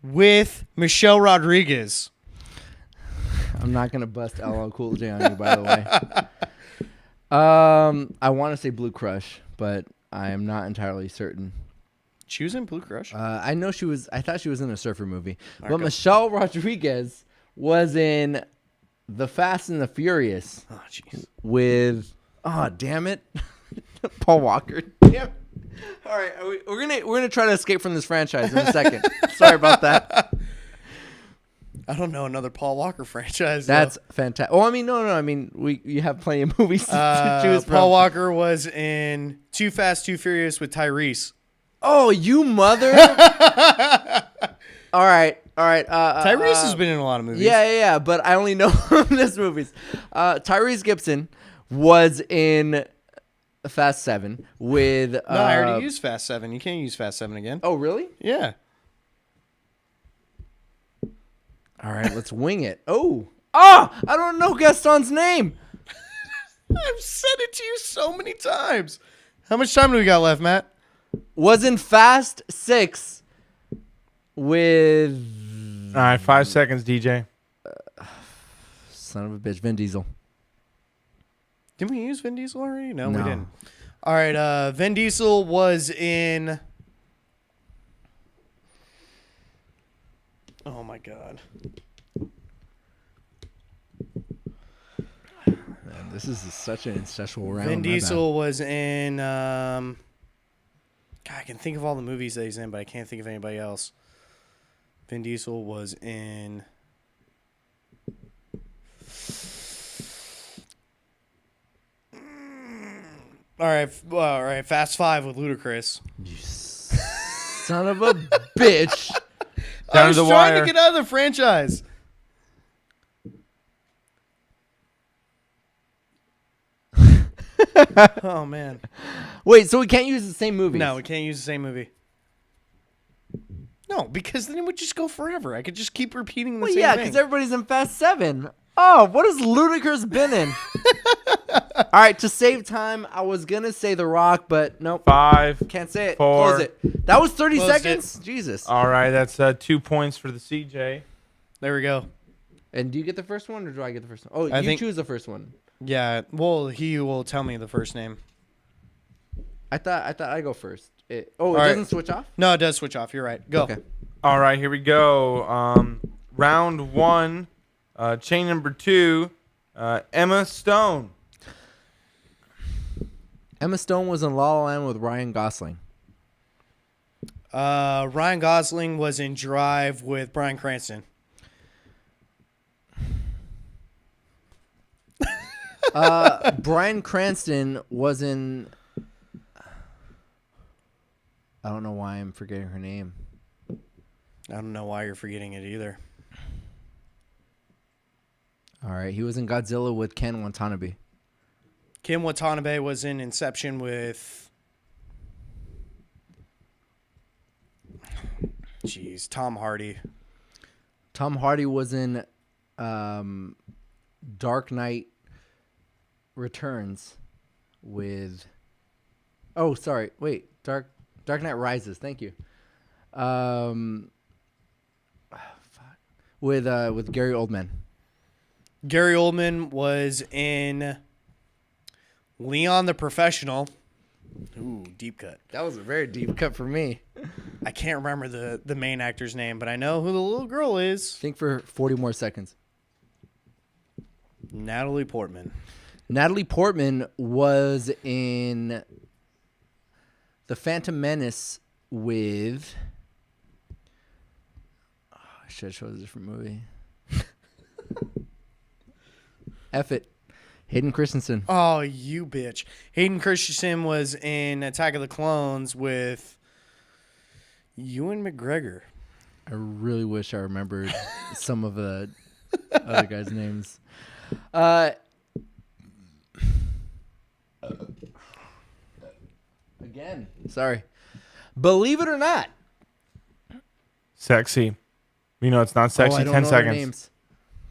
with Michelle Rodriguez. I'm not gonna bust LL Cool J on you, by the way. I want to say Blue Crush, but I am not entirely certain. She was in Blue Crush. I know she was. I thought she was in a surfer movie, but Michelle Rodriguez was in The Fast and the Furious Oh, jeez. with. Oh, damn it, Paul Walker. Damn. All right, we're gonna try to escape from this franchise in a second. Sorry about that. I don't know another Paul Walker franchise. That's fantastic. Oh, I mean, no. I mean, you have plenty of movies to choose from. Paul Walker was in Too Fast, Too Furious with Tyrese. Oh, you mother! All right. Tyrese has been in a lot of movies. Yeah. But I only know from this movies. Tyrese Gibson was in Fast 7 with. No, I already used Fast 7. You can't use Fast 7 again. Oh, really? Yeah. All right, let's wing it. I don't know Gaston's name. I've said it to you so many times. How much time do we got left, Matt? Was in Fast 6 with. All right, 5 seconds, DJ. Son of a bitch, Vin Diesel. Didn't we use Vin Diesel already? No, No. we didn't. All right, Vin Diesel was in... Oh, my God. Man, this is such an incestual round. Vin my Diesel was in... God, I can think of all the movies that he's in, but I can't think of anybody else. Vin Diesel was in... All right, Fast 5 with Ludacris. bad. Son of a bitch. I was to the trying wire. to get out of the franchise. Oh, man. Wait, so we can't use the same movies? No, we can't use the same movie. No, because then it would just go forever. I could just keep repeating the Well, same yeah, thing. because everybody's in Fast 7. Oh, what has Ludacris been in? All right, to save time, I was going to say The Rock, but nope. 5. Can't say it. 4. Close it. That was 30 Closed seconds? Jesus. All right, that's 2 points for the CJ. There we go. And do you get the first one or do I get the first one? Oh, I you think- choose the first one. Yeah, well, he will tell me the first name. I thought I go first. It right. doesn't switch off? No, it does switch off. You're right. Go. Okay. All right, here we go. Round 1, chain number 2, Emma Stone. Emma Stone was in La La Land with Ryan Gosling. Ryan Gosling was in Drive with Bryan Cranston. Bryan Cranston was in... I don't know why I'm forgetting her name. I don't know why you're forgetting it either. All right, he was in Godzilla with Ken Watanabe. Kim Watanabe was in Inception with... Jeez, Tom Hardy. Tom Hardy was in Dark Knight Returns with... Oh, sorry. Wait. Dark Knight Rises. Thank you. With Gary Oldman. Gary Oldman was in Leon the Professional. Ooh, deep cut. That was a very deep cut for me. I can't remember the main actor's name, but I know who the little girl is. Think for 40 more seconds. Natalie Portman. Natalie Portman was in The Phantom Menace with... Oh, I should have chosen a different movie. F it. Hayden Christensen. Oh, you bitch. Hayden Christensen was in Attack of the Clones with Ewan McGregor. I really wish I remembered some of the other guys' names. Again. Sorry. Believe it or not. Sexy. You know it's not sexy. I don't 10 know their seconds. names.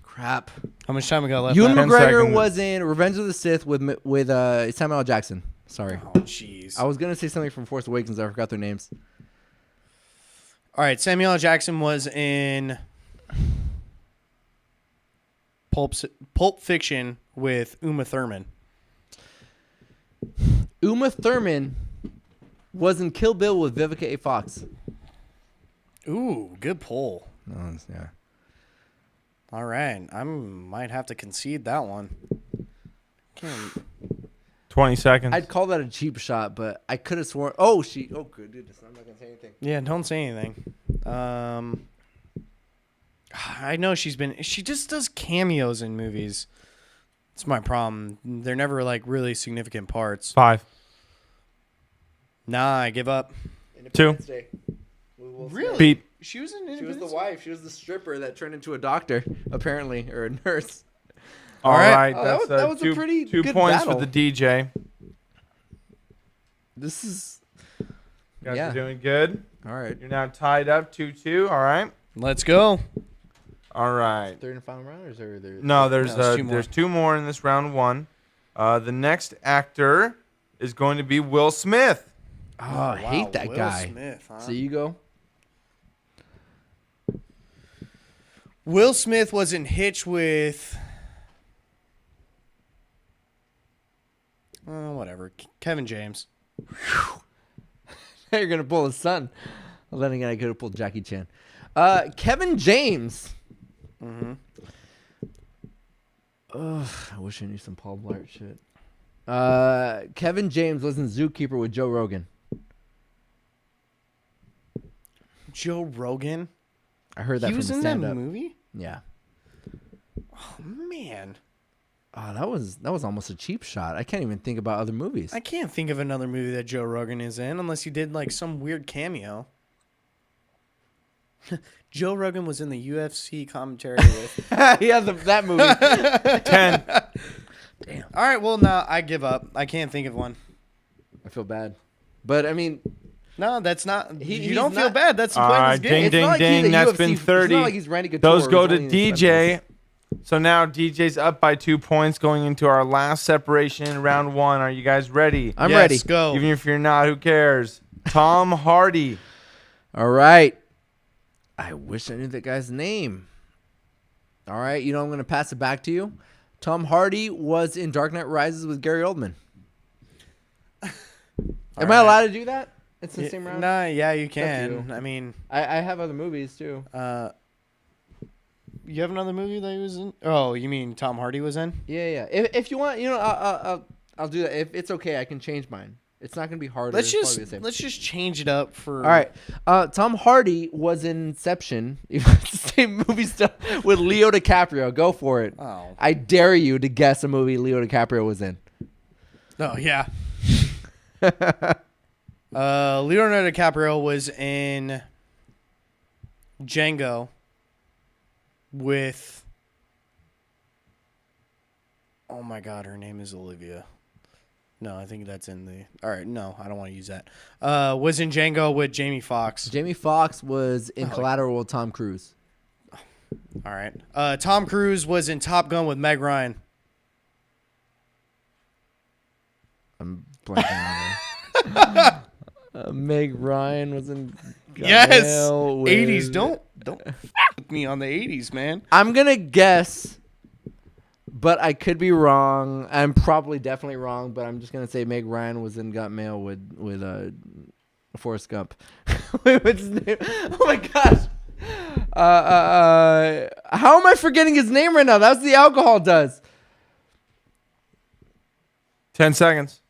Crap. How much time we got left? Ewan Matt? 10 McGregor seconds. was in Revenge of the Sith with Samuel L. Jackson. Sorry. Oh, jeez. I was going to say something from Force Awakens. I forgot their names. All right, Samuel L. Jackson was in Pulp Fiction with Uma Thurman. Uma Thurman was in Kill Bill with Vivica A. Fox. Ooh, good pull. Yeah. All right, I might have to concede that one. 20 seconds. I'd call that a cheap shot, but I could have sworn. Oh, good. Dude, I'm not going to say anything. Yeah, don't say anything. I know she just does cameos in movies. It's my problem. They're never like really significant parts. 5. Nah, I give up. 2. Really? Pete. She was in She was the wife. She was the stripper that turned into a doctor, apparently, or a nurse. All right. right. Oh, That's that was a pretty 2 good points battle. for the DJ. This is. You guys Yeah. are doing good. All right. You're now tied up 2-2. All right. Let's go. All right. Third and final round, or is there? No, there's No, it's 2 more. 2 more in this round 1. The next actor is going to be Will Smith. Oh, I hate that Will guy. Smith, huh? So you go. Will Smith was in Hitch with whatever. Kevin James. You're gonna pull his son. Well, then again, I could have pulled Jackie Chan. Kevin James. Mm-hmm. Ugh, I wish I knew some Paul Blart shit. Kevin James was in Zookeeper with Joe Rogan. Joe Rogan. I heard that He from was the in that stand-up. movie? Yeah. Oh, man. Oh, that was almost a cheap shot. I can't even think about other movies. I can't think of another movie that Joe Rogan is in unless he did like some weird cameo. Joe Rogan was in the UFC commentary with. Yeah, that movie. 10. Damn. All right, well, no, I give up. I can't think of one. I feel bad, but I mean, No, that's not. You he's don't feel not- bad. That's the All point right. of this game. Ding, It's not ding, like he's ding. a That's UFC been it's not 30. like he's Randy Couture. Those go He's to only in The DJ. So now DJ's up by 2 points going into our last separation in round 1. Are you guys ready? I'm Yes, ready. Go. Even if you're not, who cares? Tom Hardy. All right. I wish I knew that guy's name. All right. You know, I'm going to pass it back to you. Tom Hardy was in Dark Knight Rises with Gary Oldman. Am I allowed to do that? It's the same round? Nah, yeah, you up to can. you. I mean, I have other movies, too. you have another movie that he was in? Oh, you mean Tom Hardy was in? Yeah. If you want, you know, I'll do that. If it's okay, I can change mine. It's not going to be harder. Let's It's probably the same. let's just change it up for. All right. Tom Hardy was in Inception. It's the same movie stuff with Leo DiCaprio. Go for it. Oh. I dare you to guess a movie Leo DiCaprio was in. Oh yeah. Leonardo DiCaprio was in Django with. Oh my God, her name is Olivia. No, I think that's in the. All right, no, I don't want to use that. Was in Django with Jamie Foxx. Jamie Foxx was in Collateral with Tom Cruise. All right. Tom Cruise was in Top Gun with Meg Ryan. I'm blanking on her. Meg Ryan was in. Yes. Gael with- 80s. Don't with me on the 80s, man. I'm gonna guess, but I could be wrong. I'm probably definitely wrong, but I'm just gonna say Meg Ryan was in Got Mail with Forrest Gump. Wait, what's his name? Oh my gosh. How am I forgetting his name right now? That's what the alcohol does. 10 seconds.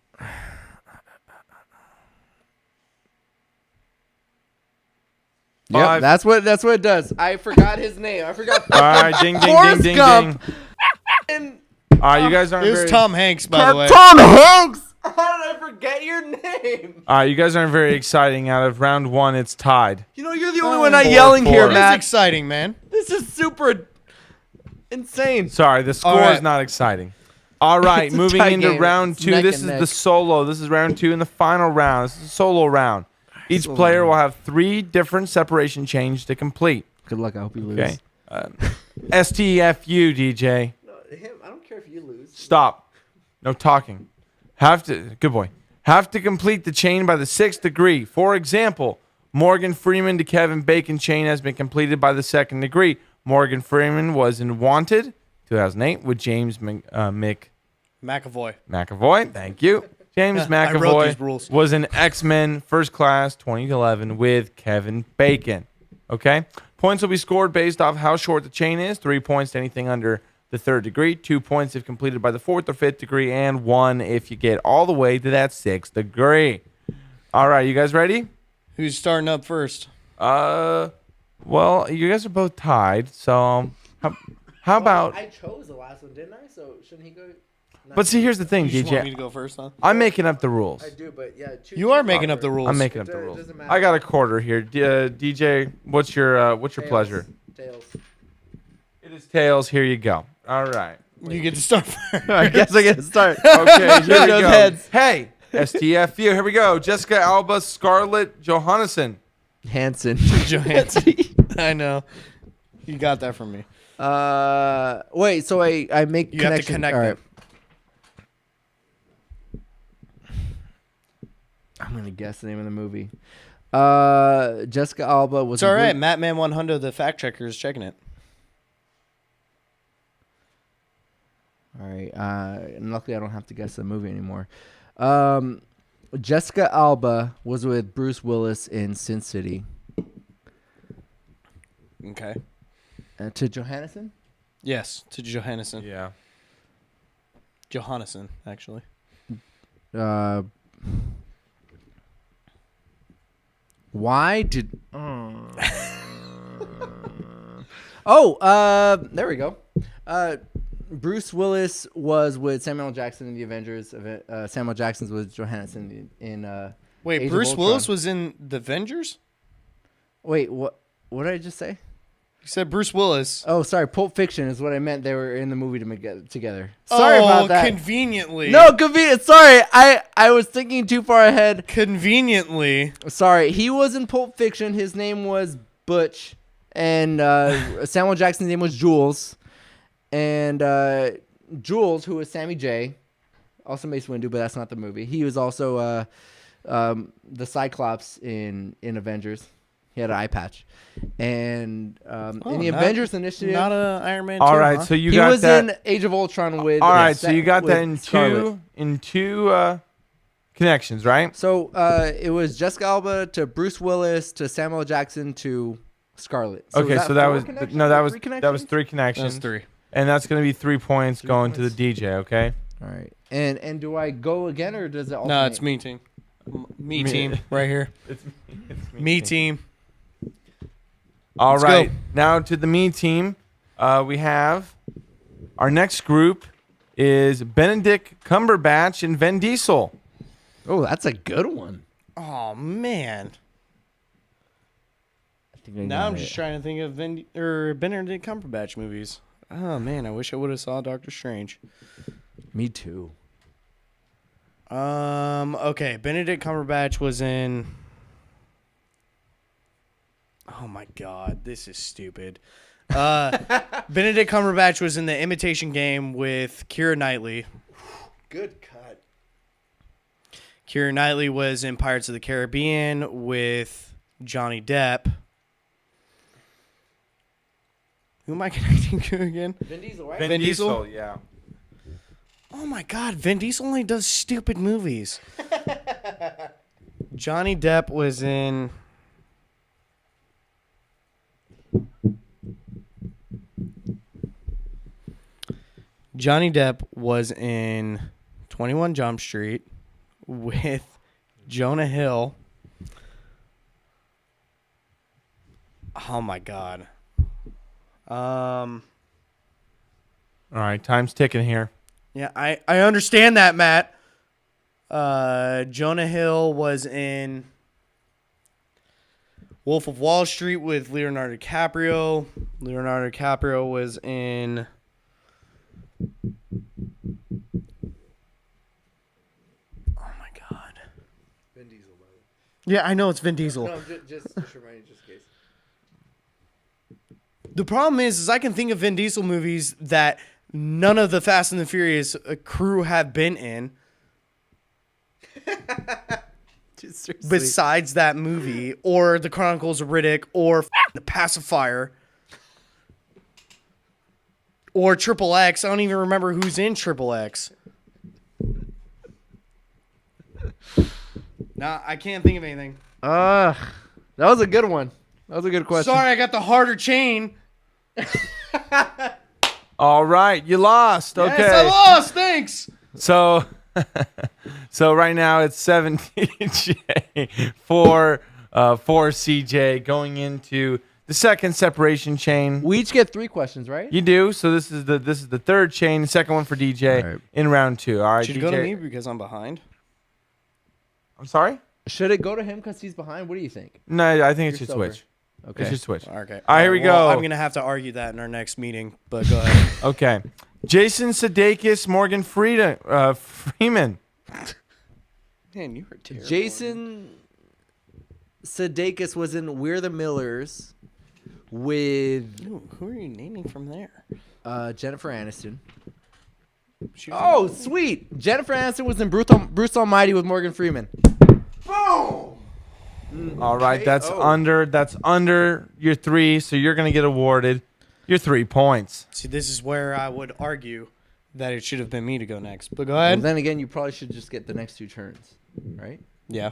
Yep, Five. that's what it does. I forgot his name. I forgot. All right, ding, ding, ding, Forrest ding, Gump. ding. All right, you guys aren't It was very. Tom Hanks, by the way. Tom Hanks. How did I forget your name? All right, you guys aren't very exciting. Out of round 1, it's tied. You know, you're the only one not 4-4. yelling here, It's Matt. exciting, man. This is super insane. Sorry, the score right. is not exciting. All right, It's a moving tie into game. round It's 2. neck This and is the neck. solo. This is round 2 and the final round. This is a solo round. Each player will have 3 different separation chains to complete. Good luck. I hope you lose. Okay. STFU, DJ. I don't care if you lose. Stop. No talking. Good boy. Have to complete the chain by the 6th degree. For example, Morgan Freeman to Kevin Bacon chain has been completed by the 2nd degree. Morgan Freeman was in Wanted, 2008, with James McAvoy. Thank you. James I wrote these McAvoy rules. was in X-Men First Class 2011 with Kevin Bacon. Okay? Points will be scored based off how short the chain is. 3 points to anything under the 3rd degree. 2 points if completed by the 4th or 5th degree. And 1 if you get all the way to that 6th degree. All right, you guys ready? Who's starting up first? Well, you guys are both tied. So how about... I chose the last one, didn't I? So shouldn't he go? But see, here's the thing, You just want me DJ. to go first, huh? I'm making up the rules. I do, but yeah. You are making up the rules. I'm making up the It rules. doesn't matter. I got a quarter here. DJ, what's your pleasure? Tails. It is tails. Here you go. All right. You get to start first. I guess I get to start. Okay, here we goes go. heads. Hey, STFU. Here we go. Jessica Alba, Scarlett Johansson. Hanson. Johansson. I know. You got that from me. Wait. So I make You have to connection. connect All them. right. I'm gonna guess the name of the movie. Jessica Alba was. It's all right. Mattman 100, the fact checker, is checking it. All right. And luckily, I don't have to guess the movie anymore. Jessica Alba was with Bruce Willis in Sin City. Okay. To Johansson? Yes, to Johansson. Yeah. Johansson, actually. Why did? There we go. Bruce Willis was with Samuel L. Jackson in the Avengers. Samuel Jackson's was Johansson in. Wait, Age of Bruce Ultron. Willis was in The Avengers? Wait, what? What did I just say? You said Bruce Willis. Oh, sorry. Pulp Fiction is what I meant. They were in the movie together. Sorry about that. Conveniently. No, convenient. Sorry, I was thinking too far ahead. Conveniently. Sorry, he was in Pulp Fiction. His name was Butch, and Samuel Jackson's name was Jules, and Jules, who was Sammy J, also Mace Windu, but that's not the movie. He was also the Cyclops in Avengers. He had an eye patch, and in the Avengers Initiative, Not a Iron Man 2, All right. huh? So you he got was that. in Age of Ultron with. All right. So you got with that in Scarlet. two connections, right? So it was Jessica Alba to Bruce Willis to Samuel L. Jackson to Scarlet. So Okay. So that four was connections no. or That was three that was connections? 3 connections. That's 3. And that's going to be 3 points going to the DJ. Okay. All right. And do I go again or does it alternate? No, it's me team. Me team right here. It's Me team. All Let's right. go. Now to the me team. We have our next group is Benedict Cumberbatch and Vin Diesel. Oh, that's a good one. Oh, man. I think I Now got I'm it. just trying to think of Benedict Cumberbatch movies. Oh, man. I wish I would have saw Doctor Strange. Me too. Okay. Benedict Cumberbatch was in... Oh, my God. This is stupid. Benedict Cumberbatch was in The Imitation Game with Keira Knightley. Good cut. Keira Knightley was in Pirates of the Caribbean with Johnny Depp. Who am I connecting to again? Vin Diesel, right? Vin Diesel? Yeah. Oh my God, Vin Diesel only does stupid movies. Johnny Depp was in... Johnny Depp was in 21 Jump Street with Jonah Hill. Oh my God. All right. Time's ticking here. Yeah, I understand that, Matt. Jonah Hill was in Wolf of Wall Street with Leonardo DiCaprio. Leonardo DiCaprio was in Oh my god. Vin Diesel, by the way. Yeah, I know it's Vin Diesel. No, just remind you, just in case. The problem is I can think of Vin Diesel movies that none of the Fast and the Furious crew have been in. Besides that movie, or The Chronicles of Riddick, or The Pacifier, or Triple X. I don't even remember who's in Triple X. Nah, I can't think of anything. That was a good one. That was a good question. Sorry, I got the harder chain. All right, you lost. Okay. Yes, I lost. Thanks. So, so right now it's 7 DJ for CJ going into the second separation chain. We each get 3 questions, right? You do. So this is the third chain, the second one for DJ in round 2. All right, Should DJ. it go to me because I'm behind? I'm sorry? Should it go to him because he's behind? What do you think? No, I think it You're should sober. switch. Okay. It should switch. Okay. All right, here we go. I'm going to have to argue that in our next meeting, but go ahead. Okay. Jason Sudeikis, Morgan Freeman. Man, you were terrible. Jason Sudeikis was in We're the Millers with Who are you naming from there? Jennifer Aniston. She was Oh, sweet. Jennifer Aniston was in Bruce Almighty with Morgan Freeman. All right, that's under your 3, so you're going to get awarded your 3 points. See, this is where I would argue that it should have been me to go next. But go Well, ahead. then again, you probably should just get the next 2 turns, right? Yeah.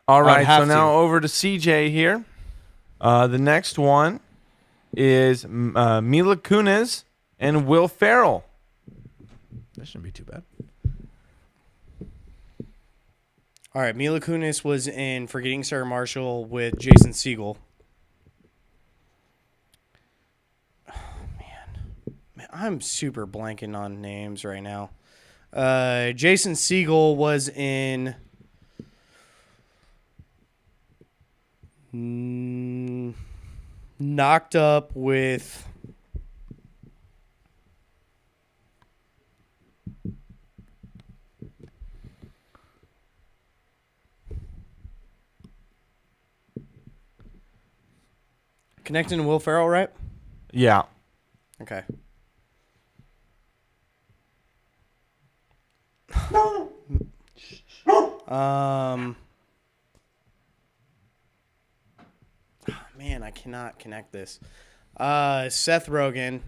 All right, have so now to. over to CJ here. The next one is Mila Kunis and Will Ferrell. That shouldn't be too bad. All right. Mila Kunis was in Forgetting Sarah Marshall with Jason Segel. Oh, man, I'm super blanking on names right now. Jason Segel was in Knocked Up with Connecting to Will Ferrell, right? Yeah. Okay. Man, I cannot connect this. Seth Rogen.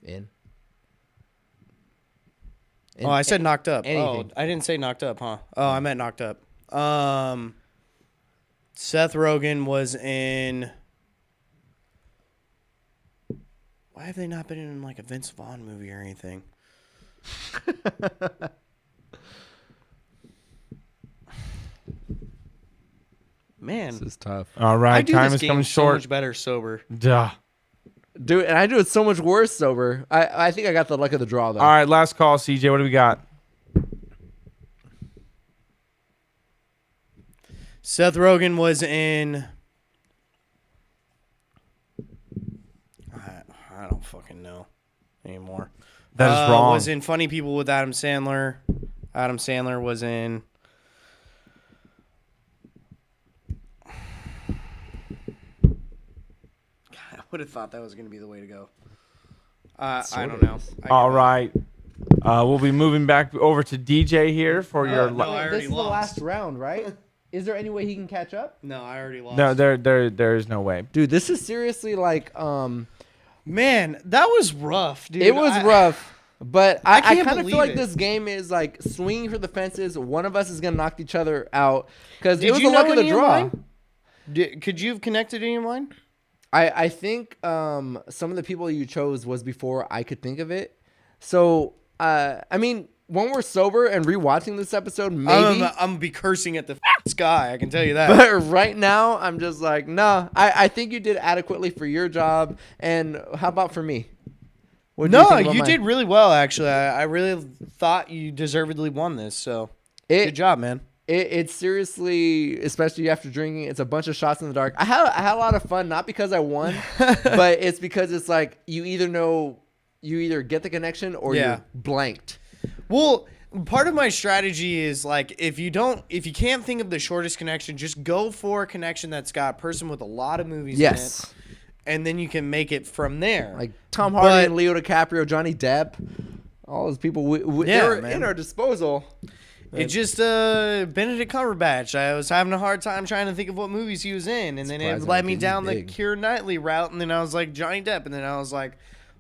In. Oh, I said Knocked Up. anything. Oh, I didn't say Knocked Up, huh? Oh, I meant Knocked Up. Seth Rogen was in. Why have they not been in like a Vince Vaughn movie or anything? Man, This is tough. All I right, do time this is coming game so short. much better sober. Duh. Dude, and I do it so much worse sober. I think I got the luck of the draw, though. All right, last call, CJ. What do we got? Seth Rogen was in. I don't fucking know anymore. That is wrong. Was in Funny People with Adam Sandler. Adam Sandler was in. God, I would have thought that was going to be the way to go. I don't know. All right. We'll be moving back over to DJ here for your. no, I already This is the lost. last round, right? Is there any way he can catch up? No, I already lost. No, there is no way. Dude, this is seriously like Man, that was rough, dude. it was rough, but I can't kind of feel believe like it. this game is like swinging for the fences. One of us is gonna knock each other out because it Did was you the luck know of the any of draw. mine? Could you have connected any of mine? I think some of the people you chose was before I could think of it. So I mean, when we're sober and rewatching this episode, maybe. I'm gonna be cursing at the sky. I can tell you that. But right now, I'm just like, no. I think you did adequately for your job. And how about for me? What do No, think about you mine? did really well, actually. I really thought you deservedly won this, so good job, man. It's seriously, especially after drinking, it's a bunch of shots in the dark. I had a lot of fun, not because I won, but it's because it's like you either get the connection or you're blanked. Well, part of my strategy is like if you can't think of the shortest connection, just go for a connection that's got a person with a lot of movies in it, and then you can make it from there. Like Tom Hardy and Leo DiCaprio, Johnny Depp, all those people they were in our disposal. It just Benedict Cumberbatch. I was having a hard time trying to think of what movies he was in, and then it led me down the Keira Knightley route, and then I was like Johnny Depp, and then I was like,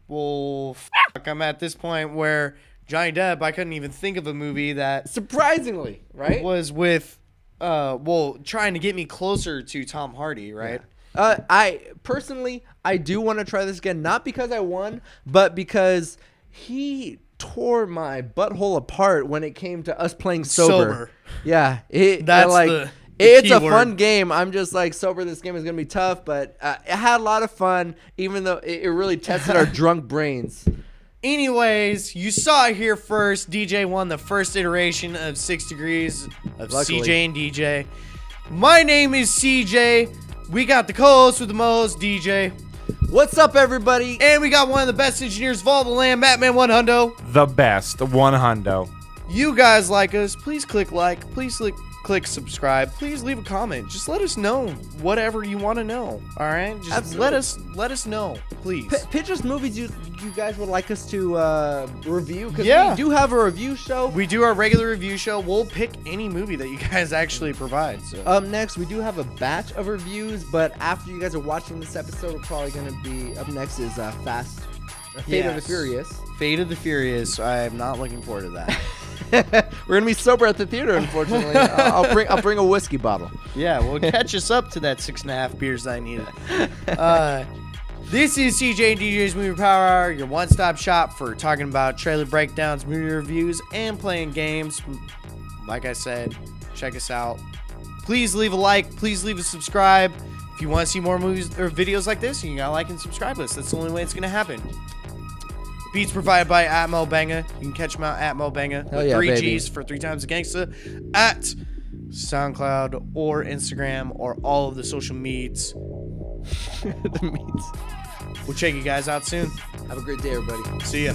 well, I'm at this point where Johnny Depp, I couldn't even think of a movie that surprisingly, right, was with trying to get me closer to Tom Hardy, right? Yeah. I personally do want to try this again, not because I won, but because he tore my butthole apart when it came to us playing sober. Yeah, it's a fun game. I'm just like sober. This game is gonna be tough, but it had a lot of fun, even though it really tested our drunk brains. Anyways, you saw it here first. DJ won the first iteration of 6 Degrees of CJ and DJ. My name is CJ. We got the co-host with the most, DJ. What's up, everybody? And we got one of the best engineers of all the land, Batman 100. The best 100. You guys like us, please click like, please click subscribe, please leave a comment. Just let us know whatever you want to know. All right, just let us know, please. Pitch us movies you guys would like us to review, because we do have a review show. We do our regular review show. We'll pick any movie that you guys actually provide. So up next, we do have a batch of reviews, but after you guys are watching this episode, we're probably going to be up next is Fate of the Furious. Fate of the Furious. I'm not looking forward to that. We're gonna be sober at the theater, unfortunately. I'll bring a whiskey bottle. Yeah, well, catch us up to that 6.5 beers I needed. This is CJ and DJ's Movie Power Hour, your one-stop shop for talking about trailer breakdowns, movie reviews, and playing games. Like I said, check us out. Please leave a like. Please leave a subscribe. If you want to see more movies or videos like this, you gotta like and subscribe us. That's the only way it's gonna happen. Beats provided by @MoBanga. You can catch him out at MoBanga with 3 G's for 3 times the gangsta at SoundCloud or Instagram or all of the social medias. The meats. We'll check you guys out soon. Have a great day, everybody. See ya.